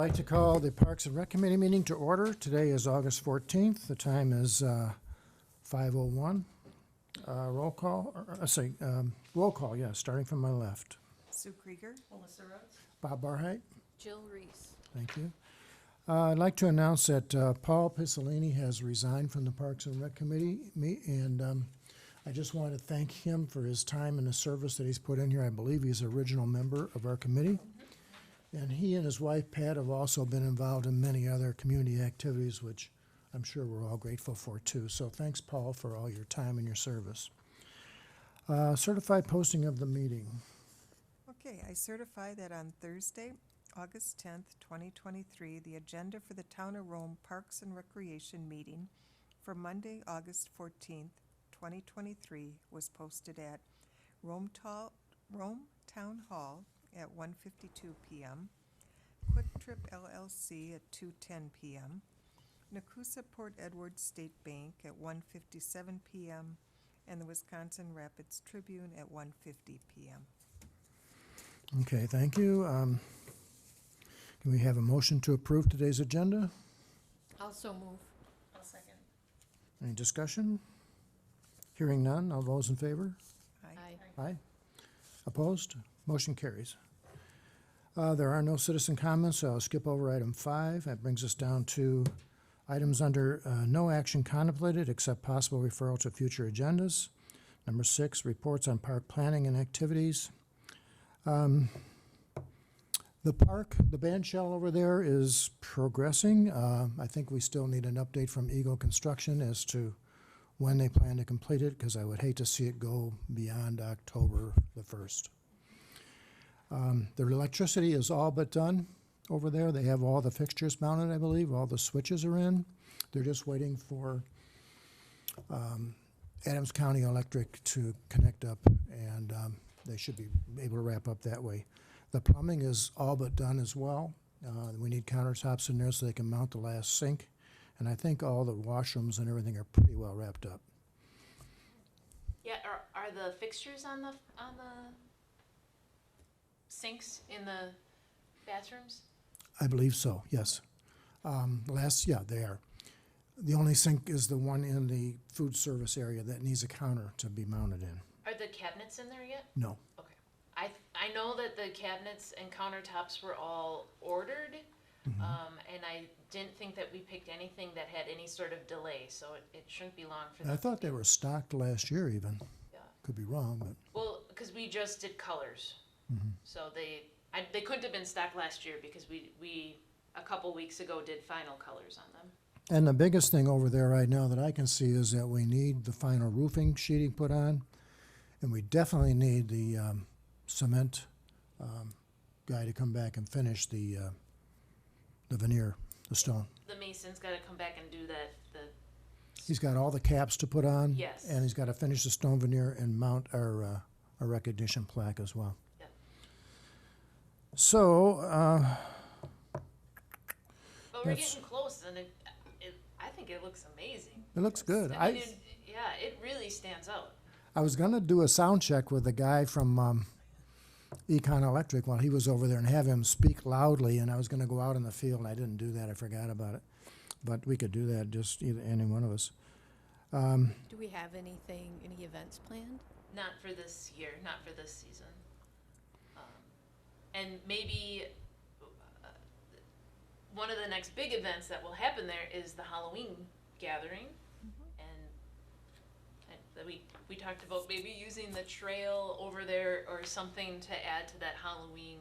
I'd like to call the Parks and Rec Committee meeting to order. Today is August 14th. The time is 5:01. Roll call, roll call, yes, starting from my left. Sue Krieger. Melissa Rhodes. Bob Barheit, Jill Reese. thank you. I'd like to announce that Paul Piccolini has resigned from the Parks and Rec Committee, and I just want to thank him for his time and the service that he's put in here. I believe he's an original member of our committee. And he and his wife, Pat, have also been involved in many other community activities, which I'm sure we're all grateful for, too. So thanks, Paul, for all your time and your service. Certified posting of the meeting. Okay, I certify that on Thursday, August 10th, 2023, the agenda for the Town of Rome Parks and Recreation meeting for Monday, August 14th, 2023 was posted at Rome Town Hall at 1:52 p.m., Quick Trip LLC at 2:10 p.m., Nakusa Port Edward State Bank at 1:57 p.m., and the Wisconsin Rapids Tribune at 1:50 p.m. Okay, thank you. Can we have a motion to approve today's agenda? Also move. I'll second. Any discussion? Hearing none, all those in favor? Aye. Aye. Opposed? Motion carries. There are no citizen comments, so I'll skip over item 5. That brings us down to items under no action contemplated except possible referral to future agendas. Number 6, reports on park planning and activities. The park, the band shell over there is progressing. I think we still need an update from Eagle Construction as to when they plan to complete it, because I would hate to see it go beyond October the 1st. Their electricity is all but done over there. They have all the fixtures mounted, I believe. All the switches are in. They're just waiting for Adams County Electric to connect up, and they should be able to wrap up that way. The plumbing is all but done as well. We need countertops in there so they can mount the last sink. And I think all the washrooms and everything are pretty well wrapped up. Yeah, are the fixtures on the sinks in the bathrooms? I believe so, yes. They are. The only sink is the one in the food service area that needs a counter to be mounted in. Are the cabinets in there yet? No. Okay. I know that the cabinets and countertops were all ordered, and I didn't think that we picked anything that had any sort of delay, so it shouldn't be long for I them. thought they were stocked last year even. Yeah. Could be wrong, but Well, because we just did colors, so they couldn't have been stocked last year because we a couple weeks ago did final colors on them. and the biggest thing over there right now that I can see is that we need the final roofing sheeting put on, and we definitely need the cement guy to come back and finish the veneer, the stone. The mason's got to come back and do that. He's got all the caps to put on. Yes. And he's got to finish the stone veneer and mount our recognition plaque as well. Yep. So, But we're That's- getting close, and I think it looks amazing. it looks good. I mean, it really stands out. I was gonna do a sound check with the guy from Econ Electric while he was over there and have him speak loudly, and I was gonna go out in the field, and I didn't do that, I forgot about it. But we could do that, just either, any one of us. Do we have any events planned? Not for this year, not for this season. And maybe one of the next big events that will happen there is the Halloween gathering. And we talked about maybe using the trail over there or something to add to that Halloween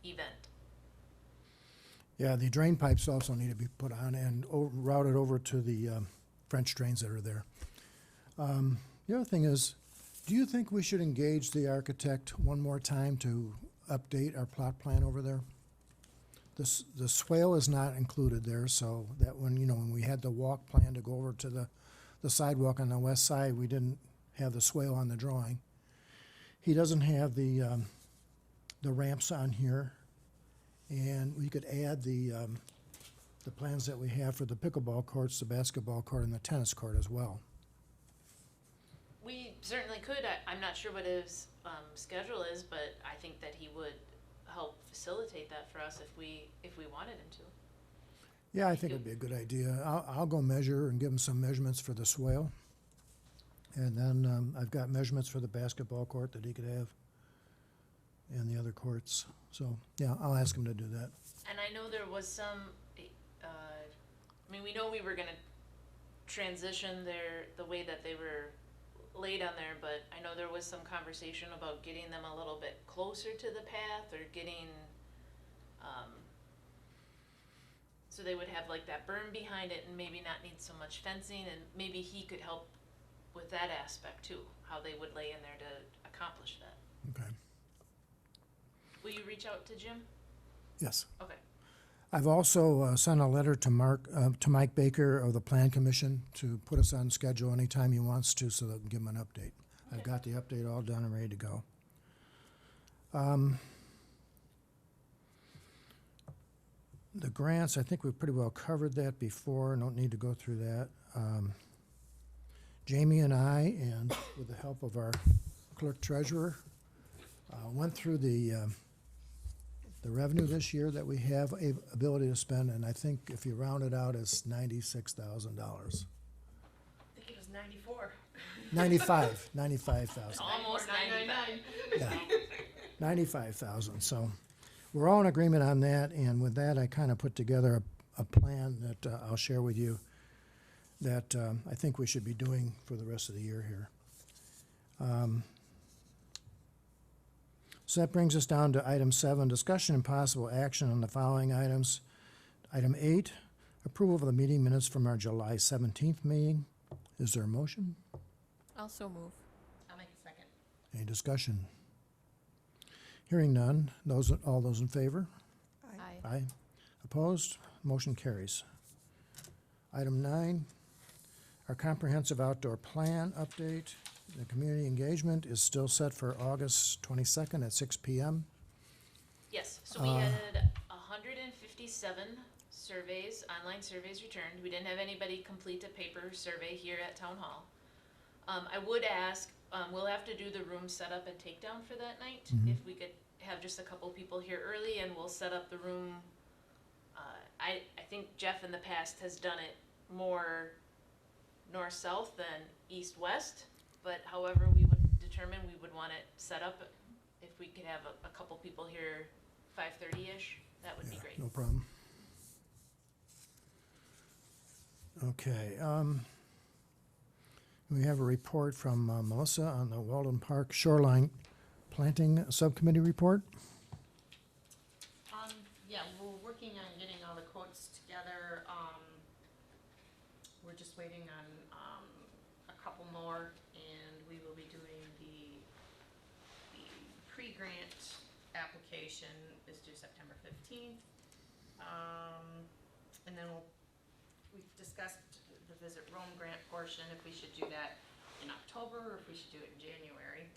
event. Yeah, the drain pipes also need to be put on and routed over to the French drains that are there. The other thing is, do you think we should engage the architect one more time to update our plot plan over there? The swale is not included there, so that when we had the walk plan to go over to the sidewalk on the west side, we didn't have the swale on the drawing. He doesn't have the ramps on here, and we could add the plans that we have for the pickleball courts, the basketball court, and the tennis court as well. We certainly could. I'm not sure what his schedule is, but I think that he would help facilitate that for us if we wanted him to. Yeah, I think it'd be a good idea. I'll go measure and give him some measurements for the swale. And then I've got measurements for the basketball court that he could have and the other courts. So, yeah, I'll ask him to do that. And I know there was some, I mean, we know we were gonna transition the way that they were laid on there, but I know there was some conversation about getting them a little bit closer to the path or getting, so they would have like that berm behind it and maybe not need so much fencing, and maybe he could help with that aspect too, how they would lay in there to accomplish that. Okay. Will you reach out to Jim? Yes. Okay. I've also sent a letter to Mike Baker of the Plan Commission to put us on schedule anytime he wants to, so that we can give him an update. I've got the update all done and ready to go. The grants, I think we've pretty well covered that before. Don't need to go through that. Jamie and I, and with the help of our clerk treasurer, went through the revenue this year that we have ability to spend, and I think if you round it out, it's $96,000. I think it was 94. 95,000. Almost 99. Yeah, 95,000. So we're all in agreement on that, and with that, I kind of put together a plan that I'll share with you that I think we should be doing for the rest of the year here. So that brings us down to item 7, discussion and possible action on the following items. Item 8, approval of the meeting minutes from our July 17th meeting. Is there a motion? Also move. I'll make a second. Any discussion? Hearing none, all those in favor? Aye. Aye. Opposed? Motion carries. Item 9, our comprehensive outdoor plan update. The community engagement is still set for August 22nd at 6 p.m. Yes, so we had 157 surveys, online surveys returned. We didn't have anybody complete a paper survey here at Town Hall. I would ask, we'll have to do the room setup and takedown for that night. If we could have just a couple people here early, and we'll set up the room. I think Jeff in the past has done it more north-south than east-west, but however we would determine we would want it set up, if we could have a couple people here 5:30-ish, that would be great. No problem. Okay. We have a report from Melissa on the Walden Park Shoreline Planting Subcommittee report. Yeah, we're working on getting all the quotes together. We're just waiting on, a couple more, and we will be doing the pre-grant application is due September 15th. And then we've discussed the Visit Rome grant portion, if we should do that in October or if we should do it in January.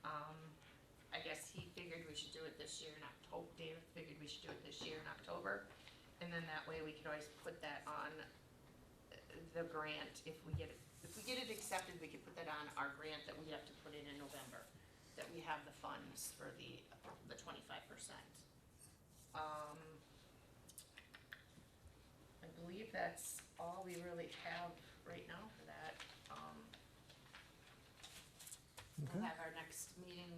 I guess he figured we should do it this year in October. David figured we should do it this year in October. And then that way we could always put that on the grant. If we get it accepted, we could put that on our grant that we have to put in November, that we have the funds for the 25%. I believe that's all we really have right now for that. We'll Okay. have our next meeting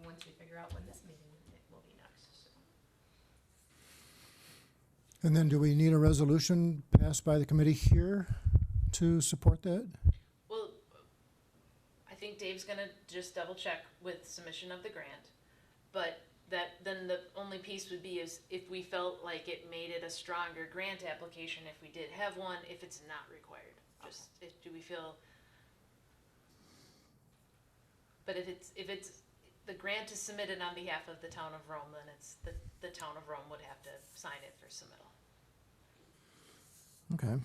once we figure out when this meeting will be next, so. And then do we need a resolution passed by the committee here to support that? Well, I think Dave's gonna just double check with submission of the grant, but then the only piece would be is if we felt like it made it a stronger grant application, if we did have one, if it's not required. Just, do we feel? But if it's, the grant is submitted on behalf of the town of Rome, then it's, the town of Rome would have to sign it for submittal. Okay.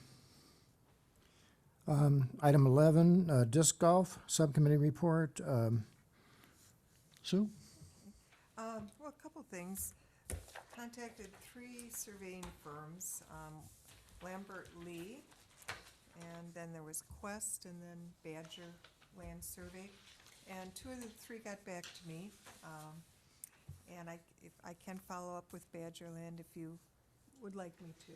Item 11, disc golf subcommittee report. Sue? Well, a couple things. Contacted 3 surveying firms, Lambert Lee, and then there was Quest, and then Badger Land Survey. And 2 of the 3 got back to me. And if I can follow up with Badgerland if you would like me to.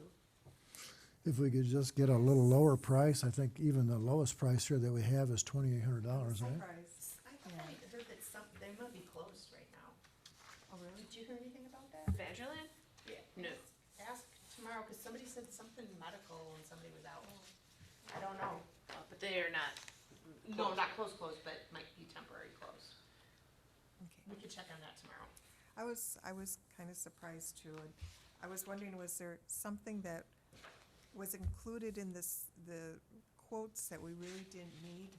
If we could just get a little lower price, I think even the lowest price here that we have is $2,800, right? Surprise. I thought I heard that they might be closed right now. Oh, really? Did you hear anything about that? Badgerland? Yeah. No. Ask tomorrow, because somebody said something medical and somebody was out. I don't know. But they are not. No, not closed, but might be temporary closed. Okay. We could check on that tomorrow. I was kind of surprised too. And I was wondering, was there something that was included in the quotes that we really didn't need?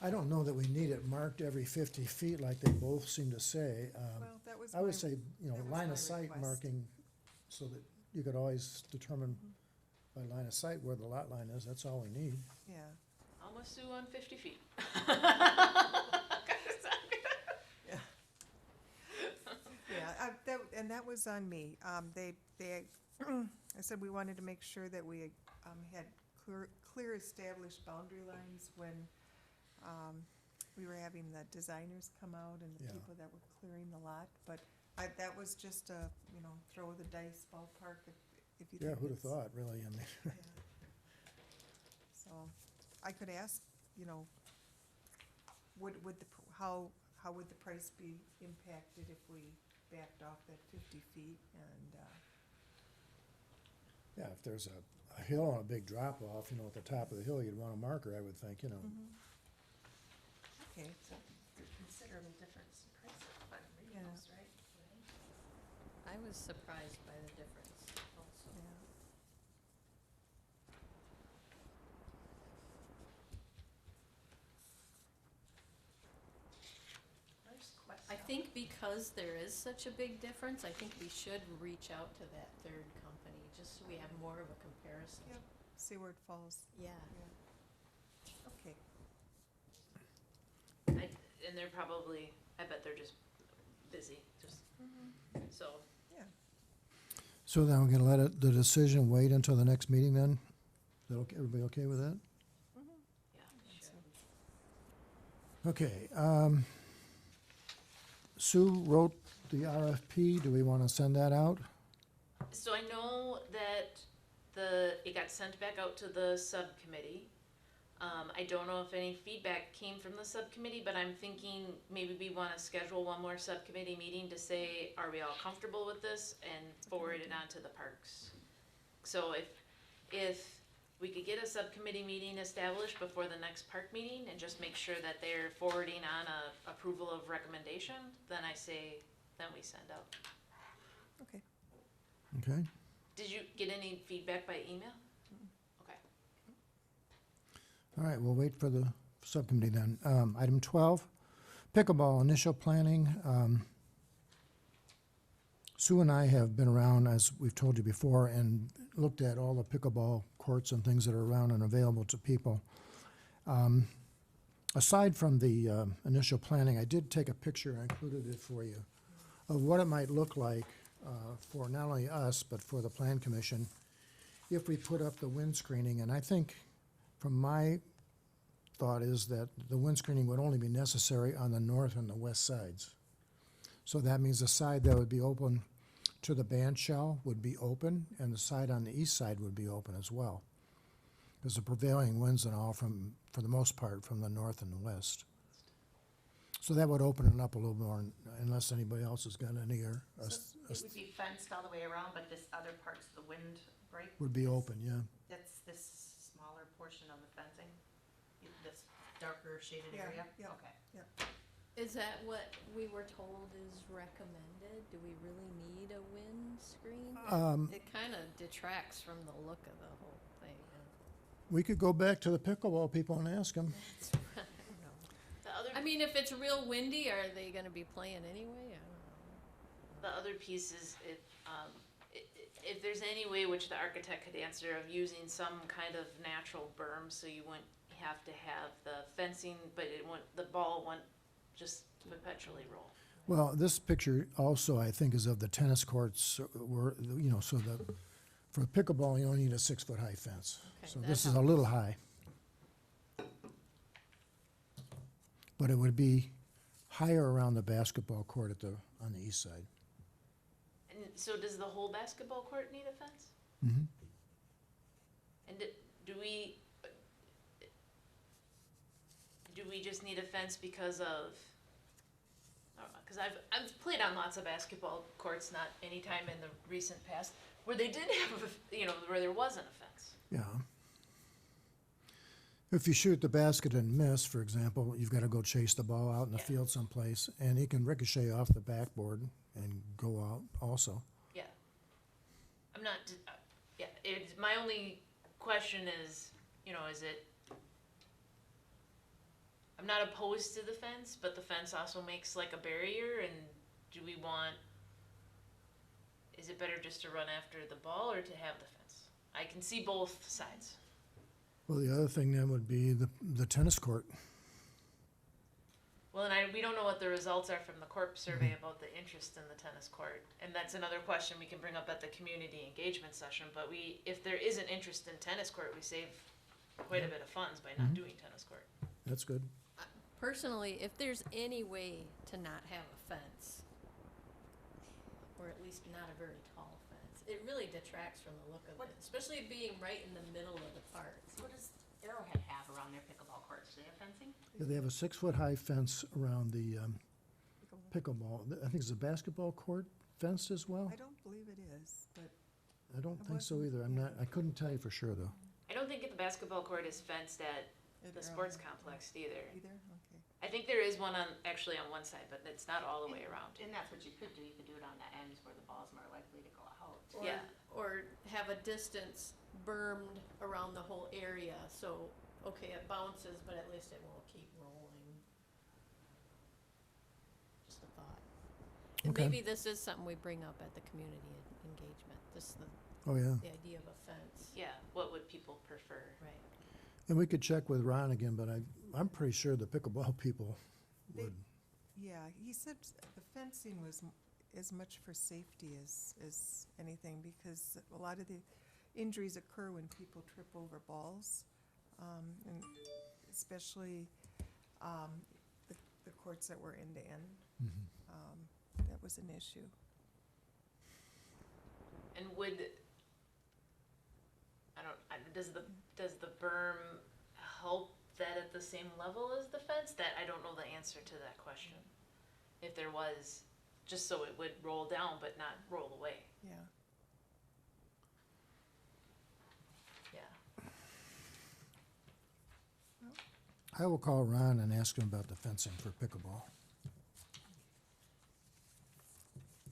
I don't know that we need it marked every 50 feet like they both seem to say. Well, that was I would my- say, that was line my of sight request. marking so that you could always determine by line of sight where the lot line is. That's all we need. Yeah. Almost to 150 feet. Yeah, and that was on me. I said we wanted to make sure that we had clear established boundary lines when we were having the designers come out and the Yeah. people that were clearing the lot. But that was just a, throw the dice ballpark if you think Yeah, who'd have it's- thought, really? I mean, yeah. So, I could ask, how would the price be impacted if we backed off that 50 feet and, yeah, if there's a hill and a big drop off, at the top of the hill, you'd want a marker, I would think, okay, So considerable difference in price, but Yeah. regionals, right? I was surprised by the difference also. yeah. First question. I think because there is such a big difference, I think we should reach out to that third company, just so we have more of a comparison. Yep. See where it falls. Yeah. Okay. And they're probably, I bet they're just busy, so. Yeah. So then we're gonna let the decision wait until the next meeting then? Is that okay, everybody okay with that? Yeah, sure. Okay, Sue wrote the RFP. Do we wanna send that out? So I know that it got sent back out to the subcommittee. I don't know if any feedback came from the subcommittee, but I'm thinking maybe we wanna schedule one more subcommittee meeting to say, are we all comfortable with this, and forward it on to the parks. So if we could get a subcommittee meeting established before the next park meeting and just make sure that they're forwarding on a approval of recommendation, then I say, then we send out. Okay. Okay, Did you get any feedback by email? Okay. all right, we'll wait for the subcommittee then. Item 12, pickleball initial planning. Sue and I have been around, as we've told you before, and looked at all the pickleball courts and things that are around and available to people. Aside from the initial planning, I did take a picture, I included it for you, of what it might look like for not only us, but for the Plan Commission, if we put up the wind screening. And I think, from my thought, is that the wind screening would only be necessary on the north and the west sides. So that means the side that would be open to the band shell would be open, and the side on the east side would be open as well. Because the prevailing winds and all for the most part, from the north and the west. So that would open it up a little more, unless anybody else has got any, or So it would be fenced all the way around, but this other part's the wind break? would be open, yeah. That's this smaller portion of the fencing? This darker shaded Yeah, area? yeah. Okay. Is that what we were told is recommended? Do we really need a wind screen? It kind of detracts from the look of the whole thing. We could go back to the pickleball people and ask them. I don't know. The other I mean, if it's real windy, are they gonna be playing anyway? I don't know. The other piece is if there's any way which the architect could answer of using some kind of natural berm, so you wouldn't have to have the fencing, but the ball wouldn't just perpetually roll. Well, this picture also, I think, is of the tennis courts, where, so for pickleball, you only need a 6-foot-high fence. Okay, So that this is a little helps. high. But it would be higher around the basketball court on the east side. And so does the whole basketball court need a fence? Mm-hmm. And do we just need a fence because of, I don't know, because I've played on lots of basketball courts, not any time in the recent past, where they did have, where there wasn't a fence. Yeah. If you shoot the basket and miss, for example, you've got to go chase the ball out in the Yeah. field someplace, and it can ricochet off the backboard and go out also. Yeah. I'm not, my only question is, is it, I'm not opposed to the fence, but the fence also makes like a barrier, and do we want, is it better just to run after the ball or to have the fence? I can see both sides. Well, the other thing then would be the tennis court. Well, and we don't know what the results are from the Corp survey about the interest in the tennis court, and that's another question we can bring up at the community engagement session, but if there is an interest in tennis court, we save quite a bit of funds by not doing tennis court. That's good. Personally, if there's any way to not have a fence, or at least not a very tall fence, it really detracts from the look of it, especially being right in the middle of the park. What does Arrowhead have around their pickleball courts? Do they have fencing? Yeah, they have a 6-foot-high fence around the pickleball. I think it's a basketball court fenced as well. I don't believe it is, but I don't It think so wasn't- either. I couldn't tell you for sure though. I don't think the basketball court is fenced at it the sports around complex either. either, okay. I think there is one actually on one side, but it's not all the way around. And that's what you could do. You could do it on the ends where the ball's more likely to go out. Or, Yeah. or have a distance bermed around the whole area, so, okay, it bounces, but at least it won't keep rolling. Just a thought. And Okay. maybe this is something we bring up at the community engagement, just Oh, yeah. the idea of a fence. Yeah, what would people prefer? Right. And we could check with Ron again, but I'm pretty sure the pickleball people They- would. Yeah, he said the fencing was as much for safety as anything, because a lot of the injuries occur when people trip over balls, and especially the courts that were end to end. That was an issue. And does the berm help that at the same level as the fence? That, I don't know the answer to that question. If there was, just so it would roll down but not roll away. Yeah. Yeah. I will call Ron and ask him about the fencing for pickleball.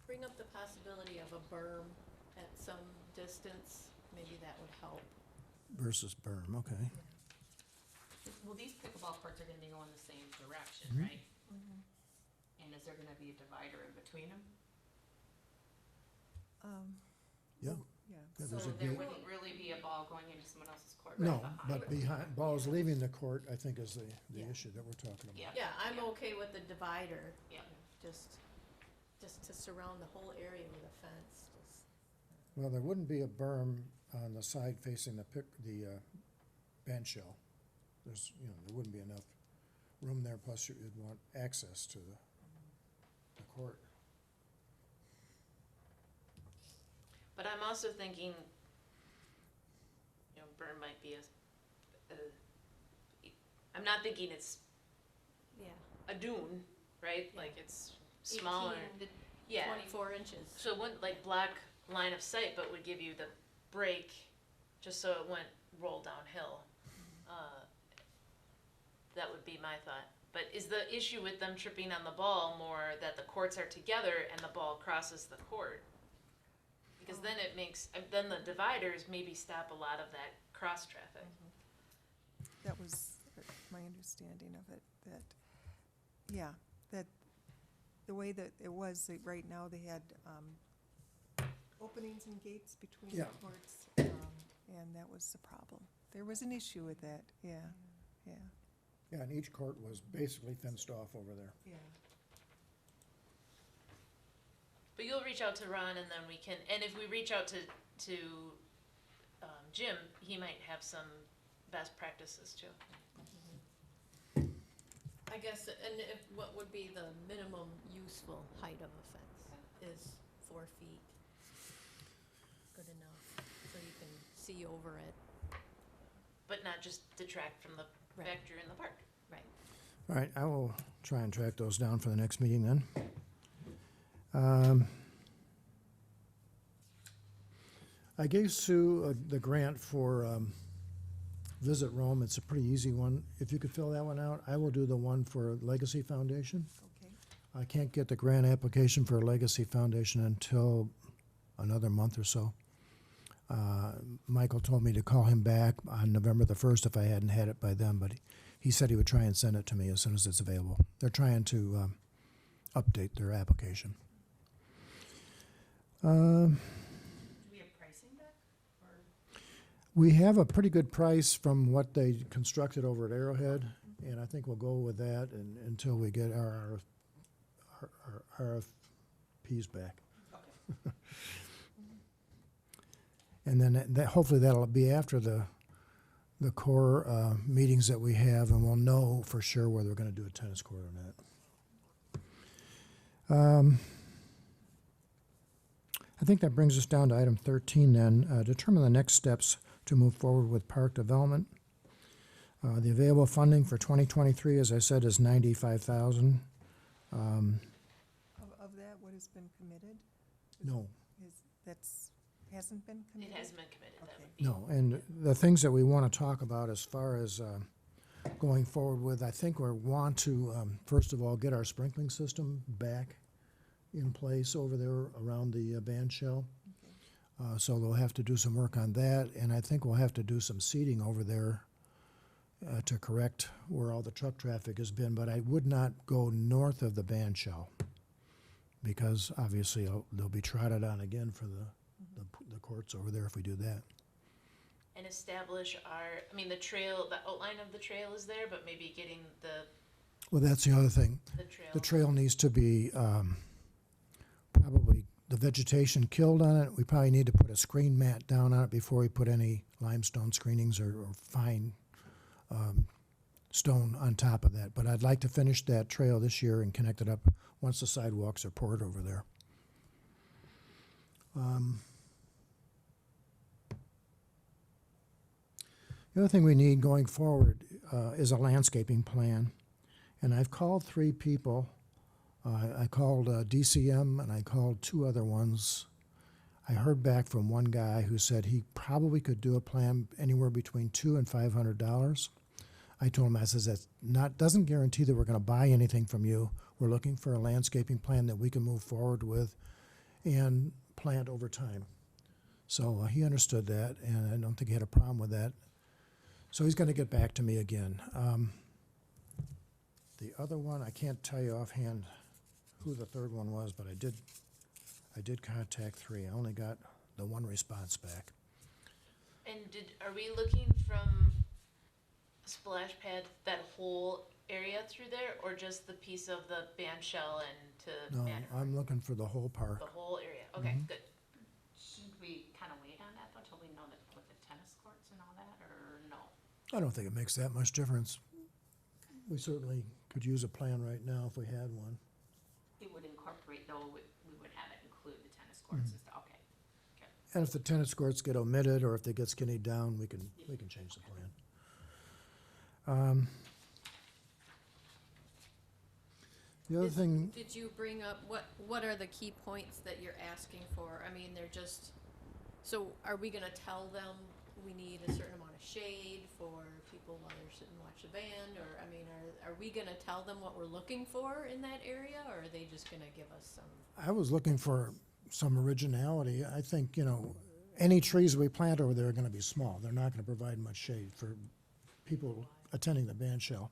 Bring up the possibility of a berm at some distance, maybe that would help. Versus berm, okay. Well, these pickleball courts are gonna be going the same direction, Mhm. right? And is there gonna be a divider in between them? Yeah. Yeah. Yeah, So there's a there gate. wouldn't really be a ball going into someone else's court right No, behind? but behind, balls leaving the court, I think is the Yeah. issue that we're talking about. Yeah. Yeah, I'm okay with the divider, Yeah. just to surround the whole area with a fence, just. Well, there wouldn't be a berm on the side facing the band shell. There wouldn't be enough room there, plus you'd want access to the court. But I'm also thinking, berm might be I'm not thinking it's Yeah. a dune, right? Yeah. Like it's smaller. 18 to Yeah. 24 inches. So it wouldn't like block line of sight, but would give you the break, just so it wouldn't roll downhill. That would be my thought. But is the issue with them tripping on the ball more that the courts are together and the ball crosses the court? Because then it makes, then the dividers maybe stop a lot of that cross traffic. That was my understanding of it, that the way that it was, that right now they had openings and gates between the Yeah. courts, and that was the problem. There was an issue with that, yeah. Yeah, and each court was basically fenced off over there. Yeah. But you'll reach out to Ron and then we can, and if we reach out to Jim, he might have some best practices too. I guess, and if, what would be the minimum useful height of a fence is 4 feet. Good enough, so you can see over it, But not just detract from the Right. vector in the park. right? All right, I will try and track those down for the next meeting then. I gave Sue the grant for Visit Rome. It's a pretty easy one. If you could fill that one out, I will do the one for Legacy Foundation. Okay, I can't get the grant application for Legacy Foundation until another month or so. Michael told me to call him back on November the 1st if I hadn't had it by then, but he said he would try and send it to me as soon as it's available. They're trying to update their application. Do we have pricing back, or? We have a pretty good price from what they constructed over at Arrowhead, and I think we'll go with that until we get our RFPs back. Okay. And then hopefully that'll be after the core meetings that we have, and we'll know for sure whether we're going to do a tennis court or not. I think that brings us down to item 13 then. Determine the next steps to move forward with park development. The available funding for 2023, as I said, is $95,000. of that, what has been committed? No. Hasn't been It committed? hasn't been committed, that Okay. would be. No, and the things that we want to talk about as far as going forward with, I think we want to, first of all, get our sprinkling system back in place over there around the band shell. So they'll have to do some work on that, and I think we'll have to do some seeding over there to correct where all the truck traffic has been, but I would not go north of the band shell because obviously they'll be trotted on again for the courts over there if we do that. And establish the trail, the outline of the trail is there, but maybe getting Well, that's the other thing. the trail. The trail needs to be probably the vegetation killed on it. We probably need to put a screen mat down on it before we put any limestone screenings or fine stone on top of that. But I'd like to finish that trail this year and connect it up once the sidewalks are poured over there. The other thing we need going forward is a landscaping plan. And I've called 3 people. I called DCM and I called 2 other ones. I heard back from one guy who said he probably could do a plan anywhere between $200 and $500. I told him, I says, that doesn't guarantee that we're going to buy anything from you. We're looking for a landscaping plan that we can move forward with and plant over time. So he understood that, and I don't think he had a problem with that. So he's going to get back to me again. The other one, I can't tell you offhand who the third one was, but I did contact 3. I only got the 1 response back. And are we looking from splash pad, that whole area through there, or just the piece of the band shell and to No, Matterhorn? I'm looking for the whole park. The whole area, okay, Mhm. good. Should we kind of wait on that though, till we know that with the tennis courts and all that, or no? I don't think it makes that much difference. We certainly could use a plan right now if we had one. It would incorporate though, we would have it include the tennis courts and stuff, okay. And if the tennis courts get omitted or if they get skinny down, we can change the plan. The other thing, Did you bring up, what are the key points that you're asking for? I mean, they're just, so are we gonna tell them we need a certain amount of shade for people while they're sitting and watch the band? Or, I mean, are we gonna tell them what we're looking for in that area, or are they just gonna give us some? I was looking for some originality. I think, any trees we plant over there are gonna be small. They're not gonna provide much shade for people attending the band shell.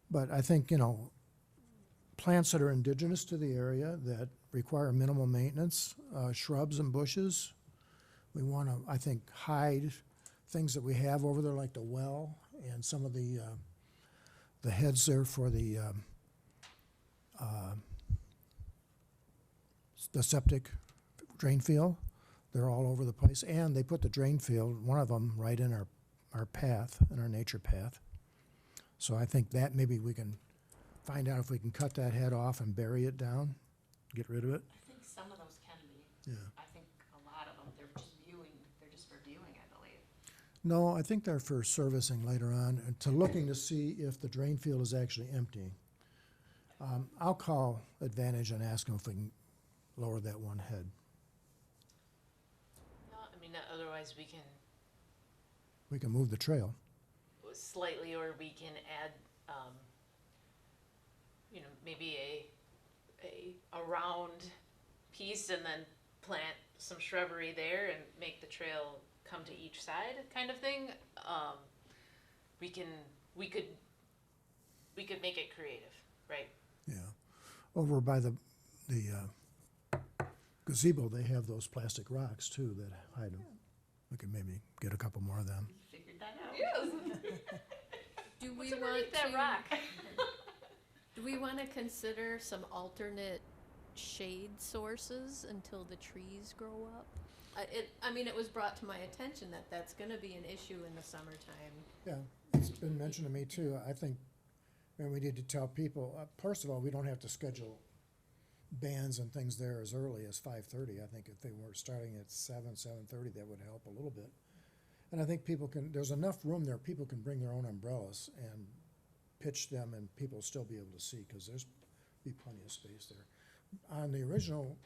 But I think, plants that are indigenous to the area that require minimal maintenance, shrubs and bushes. We want to, I think, hide things that we have over there like the well and some of the heads there for the septic drain field. They're all over the place. And they put the drain field, one of them, right in our path, in our nature path. So I think that maybe we can find out if we can cut that head off and bury it down, get rid of it. I think some of those can be. Yeah. I think a lot of them, they're just for viewing, I believe. No, I think they're for servicing later on, and to looking to see if the drain field is actually emptying. I'll call Advantage and ask them if we can lower that one head. No, I mean, otherwise we can We can move the trail. slightly, or we can add, maybe a round piece and then plant some shrubbery there and make the trail come to each side kind of thing. We could make it creative, right? Yeah. Over by the gazebo, they have those plastic rocks too that hide them. We could maybe get a couple more of them. You figured that out. Do we What's want underneath that to, rock? do we want to consider some alternate shade sources until the trees grow up? It was brought to my attention that that's gonna be an issue in the summertime. Yeah, it's been mentioned to me too. I think, we need to tell people, first of all, we don't have to schedule bands and things there as early as 5:30. I think if they were starting at 7:30, that would help a little bit. And I think there's enough room there, people can bring their own umbrellas and pitch them and people will still be able to see, because there's be plenty of space there. On the original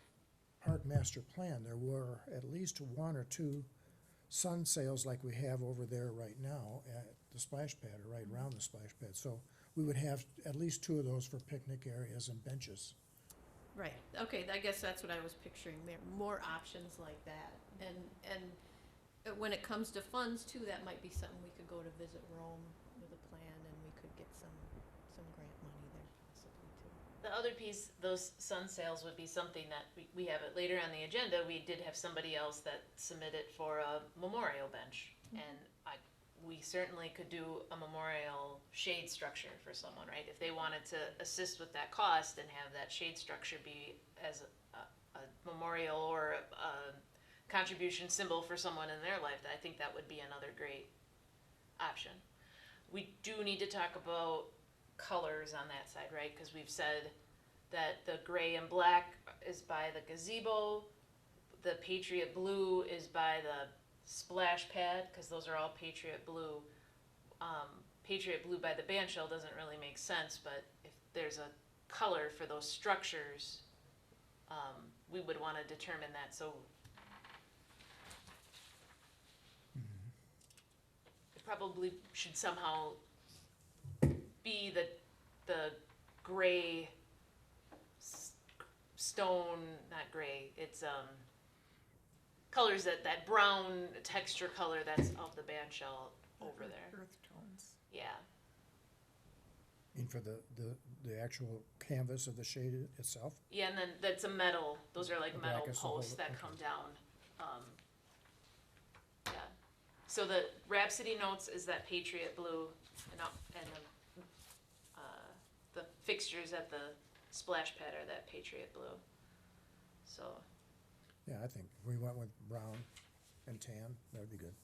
park master plan, there were at least one or two sun sails like we have over there right now at the splash pad, or right around the splash pad. So we would have at least two of those for picnic areas and benches. Right, okay, I guess that's what I was picturing there, more options like that. And when it comes to funds too, that might be something we could go to Visit Rome with a plan, and we could get some grant money there possibly too. The other piece, those sun sails would be something that we have it later on the agenda. We did have somebody else that submitted for a memorial bench. And we certainly could do a memorial shade structure for someone, right? If they wanted to assist with that cost and have that shade structure be as a memorial or a contribution symbol for someone in their life, I think that would be another great option. We do need to talk about colors on that side, right? Because we've said that the gray and black is by the gazebo, the Patriot blue is by the splash pad, because those are all Patriot blue. Patriot blue by the band shell doesn't really make sense, but if there's a color for those structures, we would want to determine that. So it probably should somehow be the gray stone, not gray, it's colors, that brown texture color that's of the band shell over there. Earth tones. Yeah, And for the actual canvas of the shade itself? yeah, and then that's a metal, those are like The metal black is the whole- posts that okay. come down. Yeah, so the Rhapsody Notes is that Patriot blue, and the fixtures at the splash pad are that Patriot blue. So, Yeah, I think if we went with brown and tan, that would be good.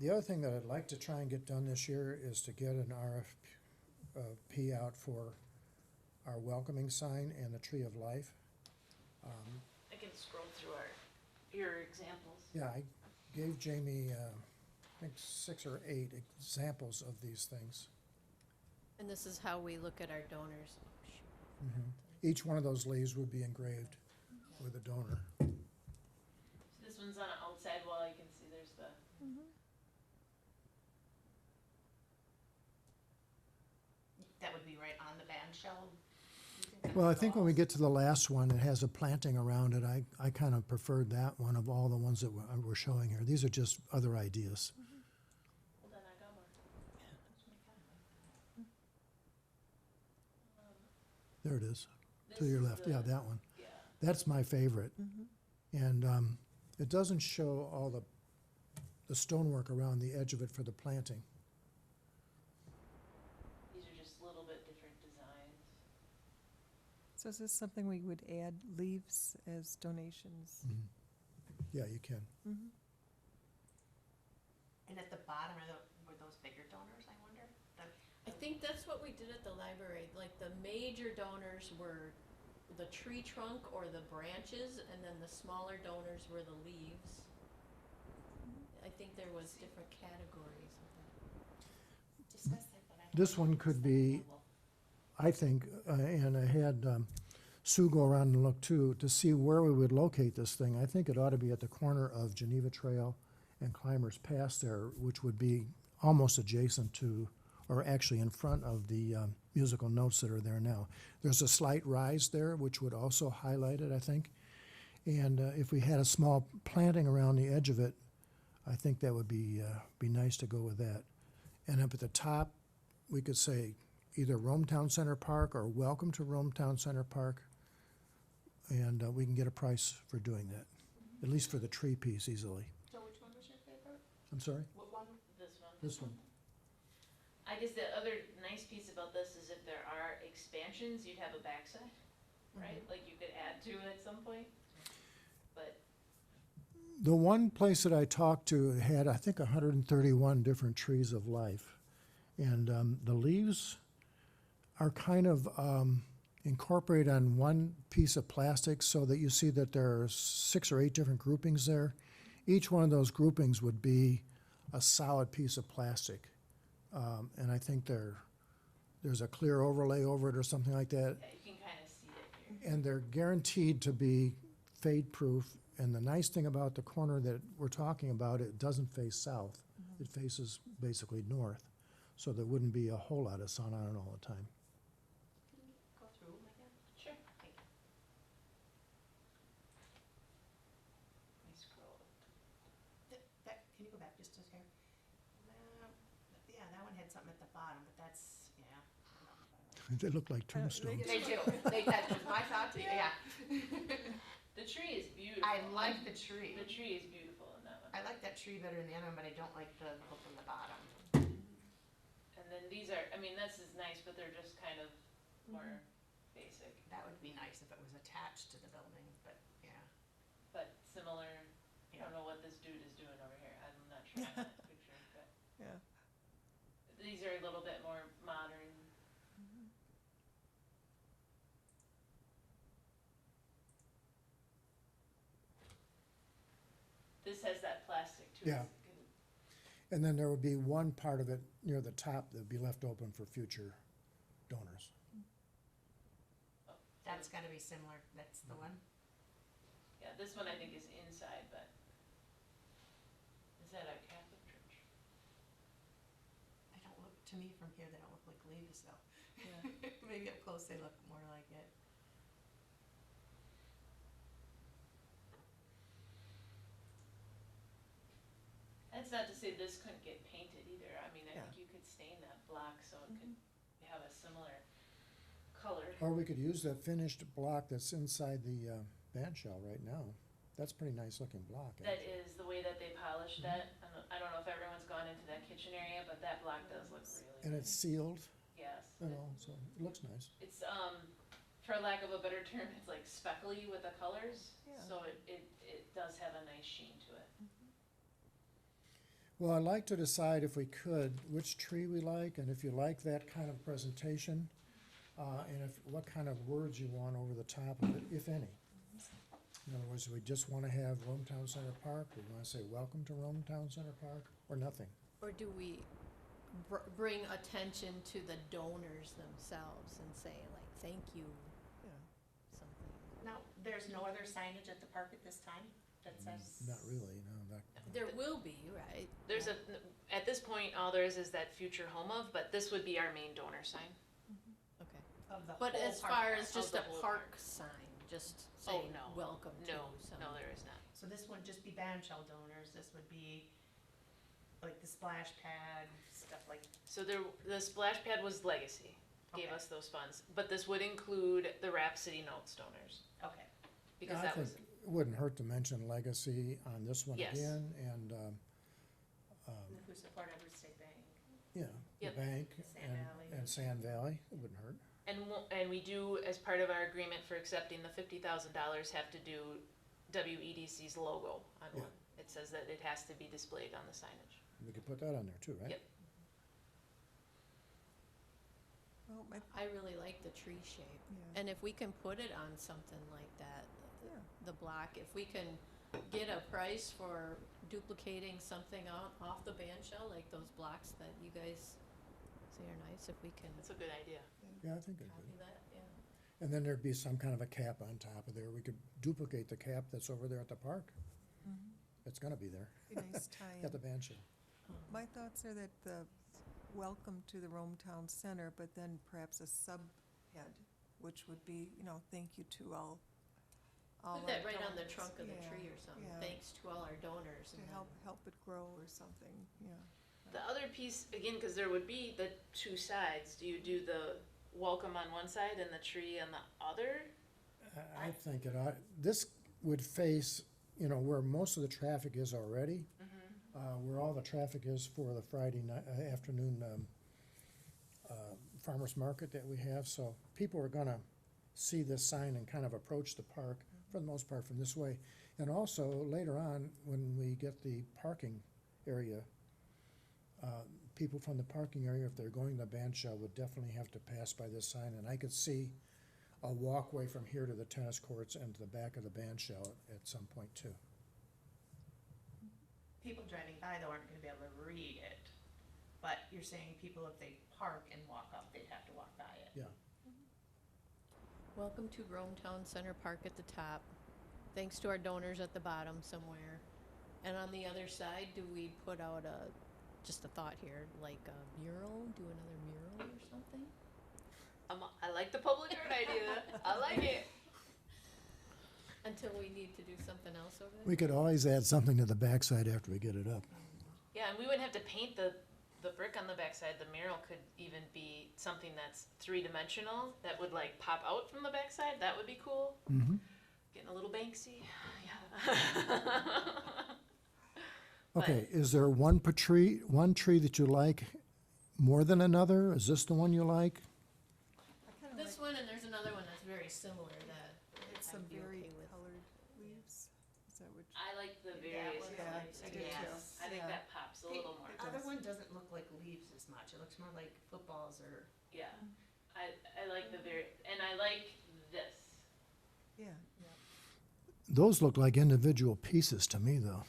The other thing that I'd like to try and get done this year is to get an RFP out for our welcoming sign and the Tree of Life. I can scroll through your examples. Yeah, I gave Jamie, I think 6 or 8 examples of these things. And this is how we look at our donors. Oh, shoot. Each one of those leaves would be engraved with a donor. So this one's on an outside wall, you can see there's the. That would be right on the band shell. You think Well, I that's think when we walls? get to the last one, it has a planting around it. I kind of preferred that one of all the ones that we're showing here. These are just other ideas. Hold on, I got more. There it is, to This your is left. Yeah, the- that one. Yeah, That's my favorite. And it doesn't show all the stonework around the edge of it for the planting. these are just a little bit different designs. So is this something we would add leaves as donations? Yeah, you can. And at the bottom were those bigger donors, I think that's what we did at the library, like the major donors were the tree trunk or the branches, and then the smaller donors were the leaves. I think there was different categories of that. Discuss that, but I don't This know one if could it's that be- level. I think, and I had Sue go around and look too, to see where we would locate this thing. I think it ought to be at the corner of Geneva Trail and Climbers Pass there, which would be almost adjacent to, or actually in front of the musical notes that are there now. There's a slight rise there, which would also highlight it, I think. And if we had a small planting around the edge of it, I think that would be nice to go with that. And up at the top, we could say either Rome Town Center Park or Welcome to Rome Town Center Park. And we can get a price for doing that, at least for the tree piece easily. So which one was your favorite? I'm sorry? What one? This one. This one. I guess the other nice piece about this is if there are expansions, you'd have a backside, right? Like you could add to it at some point. But The one place that I talked to had, I think, 131 different trees of life. And the leaves are kind of incorporated on one piece of plastic so that you see that there are 6 or 8 different groupings there. Each one of those groupings would be a solid piece of plastic. And I think there's a clear overlay over it or something like that. yeah, you can kind of see it here. And they're guaranteed to be fade-proof. And the nice thing about the corner that we're talking about, it doesn't face south. It faces basically north. So there wouldn't be a whole lot of sun on it all the time. Can you go through them again? Sure. Thank you. Let me scroll. That, can you go back just a hair? Yeah, that one had something at the bottom, but that's, yeah. I don't know. They look like tombstones. They do, that was my thought too, yeah. The tree is beautiful. I like the tree. The tree is beautiful in that one. I like that tree better than the other one, but I don't like the look from the bottom. And then these are, I mean, this is nice, but they're just kind of more basic, That would be nice if it was attached to the building, but yeah. but similar. I Yeah. don't know what this dude is doing over here. I'm not sure on that picture, but Yeah. these are a little bit more modern. This has that plastic too. Yeah. And then there would be one part of it near the top that would be left open for future donors. That's gotta be similar, that's the one? Yeah, this one I think is inside, but is that a Catholic church? I don't look, to me from here, they don't look like leaves though. Yeah. Maybe up close they look more like it. That's not to say this couldn't get painted either. I mean, I Yeah. think you could stain that block so it could have a similar color. Or we could use that finished block that's inside the band shell right now. That's a pretty nice looking block. That actually. is the way that they polished that. I don't know if everyone's gone into that kitchen area, but that block does look really And good. it's sealed, Yes. you know, so it looks nice. It's, for lack of a better term, it's like speckly with the colors. Yeah. So it does have a nice sheen to it. Well, I'd like to decide if we could, which tree we like, and if you like that kind of presentation, and what kind of words you want over the top of it, if any. In other words, we just want to have Rome Town Center Park, we want to say, welcome to Rome Town Center Park, or nothing. Or do we bring attention to the donors themselves and say like, thank you, Yeah. something? Now, there's no other signage at the park at this time that says? Not really, no, that, There will be, right? There's at this point, all there is that future home of, but this would be our main donor sign. Okay. Of the But whole as park far then? as just the a whole park park. sign, just Oh, saying, no. welcome to No, some. no, there is not. So this wouldn't just be band shell donors, this would be like the splash pad, stuff like, So the splash pad was Legacy, gave Okay. us those funds, but this would include the Rhapsody Notes donors, okay. because I that think was, it wouldn't hurt to mention Legacy on this one Yes. again, and, Who support Everett State Bank? yeah, the Yep. bank Sand Valley. and Sand Valley, it wouldn't hurt. and we do, as part of our agreement for accepting the $50,000, have to do WEDC's logo on Yeah. one. It says that it has to be displayed on the signage. We could put that on there too, right? Yep. Well, my, I really like the tree shape. yeah, And if we can put it on something like that, yeah, the block, if we can get a price for duplicating something off the band shell, like those blocks that you guys say are nice, if we can That's a good idea. Yeah, I think it copy would. that, yeah. And then there'd be some kind of a cap on top of there. We could duplicate the cap that's over there at the park. It's gonna be there, be nice tie-in. at the band shell. My thoughts are that the welcome to the Rome Town Center, but then perhaps a subhead, which would be, thank you to all Put that our right on the donors. trunk of the Yeah, tree or something, yeah. thanks to all our donors. To and help it grow or something, yeah. The other piece, again, because there would be the two sides, do you do the welcome on one side and the tree on the other? I think it ought, this would face, where most of the traffic is already, where all the traffic is for the Friday night, afternoon, farmer's market that we have, so people are gonna see this sign and kind of approach the park, for the most part, from this way. And also, later on, when we get the parking area, people from the parking area, if they're going to the band shell, would definitely have to pass by this sign, and I could see a walkway from here to the tennis courts and to the back of the band shell at some point too. People driving by though aren't gonna be able to read it, but you're saying people, if they park and walk up, they'd have to walk by it. Yeah, Welcome to Rome Town Center Park at the top, thanks to our donors at the bottom somewhere. And on the other side, do we put out just a thought here, like a mural, do another mural or something? I like the public art idea. I like it. Until we need to do something else over there? we could always add something to the backside after we get it up. Yeah, and we wouldn't have to paint the brick on the backside. The mural could even be something that's three-dimensional that would like pop out from the backside. That would be cool. Mm-hmm. Getting a little Banksy. Yeah. Okay, is there one tree that you like more than another? Is this the one you like? I kind of This one, and there's another one that's very similar that like some I'd be very okay with. colored leaves. Is that what? I like the That various one, Yeah, colors. I do Yes. too. I think Yeah. that pops a little more. The other does. one doesn't look like leaves as much, it looks more like footballs or. Yeah, I like the and I like this. Yeah, Those look like individual pieces to me, though.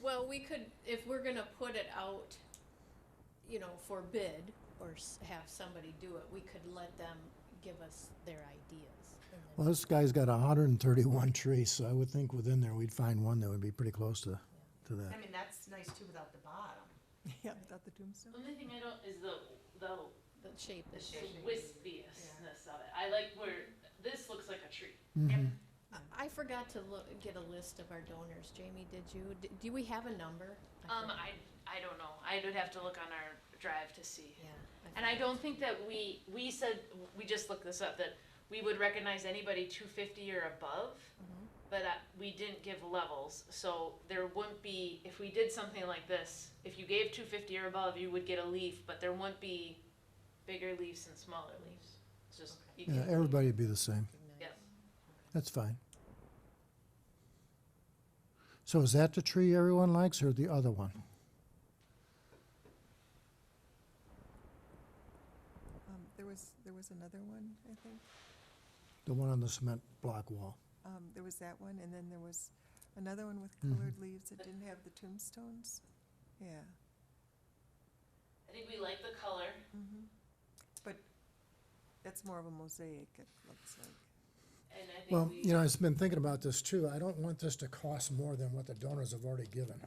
Well, we could, if we're gonna put it out, for bid, or have somebody do it, we could let them give us their ideas. And then- Well, this guy's got 131 trees, so I would think within there we'd find one that would be pretty close to that. I mean, that's nice too without the bottom. yeah, without the tombstone. The only thing I don't is the The shape is. wispiousness of it. I like where this looks like a tree. Mhm. I forgot to get a list of our donors. Jamie, did you? Do we have a number? I don't know. I would have to look on our drive to see. Yeah. And I don't think that we said, we just looked this up, that we would recognize anybody 250 or above, but we didn't give levels. So there wouldn't be, if we did something like this, if you gave 250 or above, you would get a leaf, but there wouldn't be bigger leaves and smaller leaves. It's just, you Yeah, get, everybody would be the same. yeah. That's fine. So is that the tree everyone likes, or the other one? There was another one, I think. The one on the cement block wall? There was that one, and then there was another one with Mhm. colored leaves that didn't have the tombstones. Yeah. I think we like the color. But that's more of a mosaic, it looks like. And I think Well, we, I've been thinking about this too. I don't want this to cost more than what the donors have already given.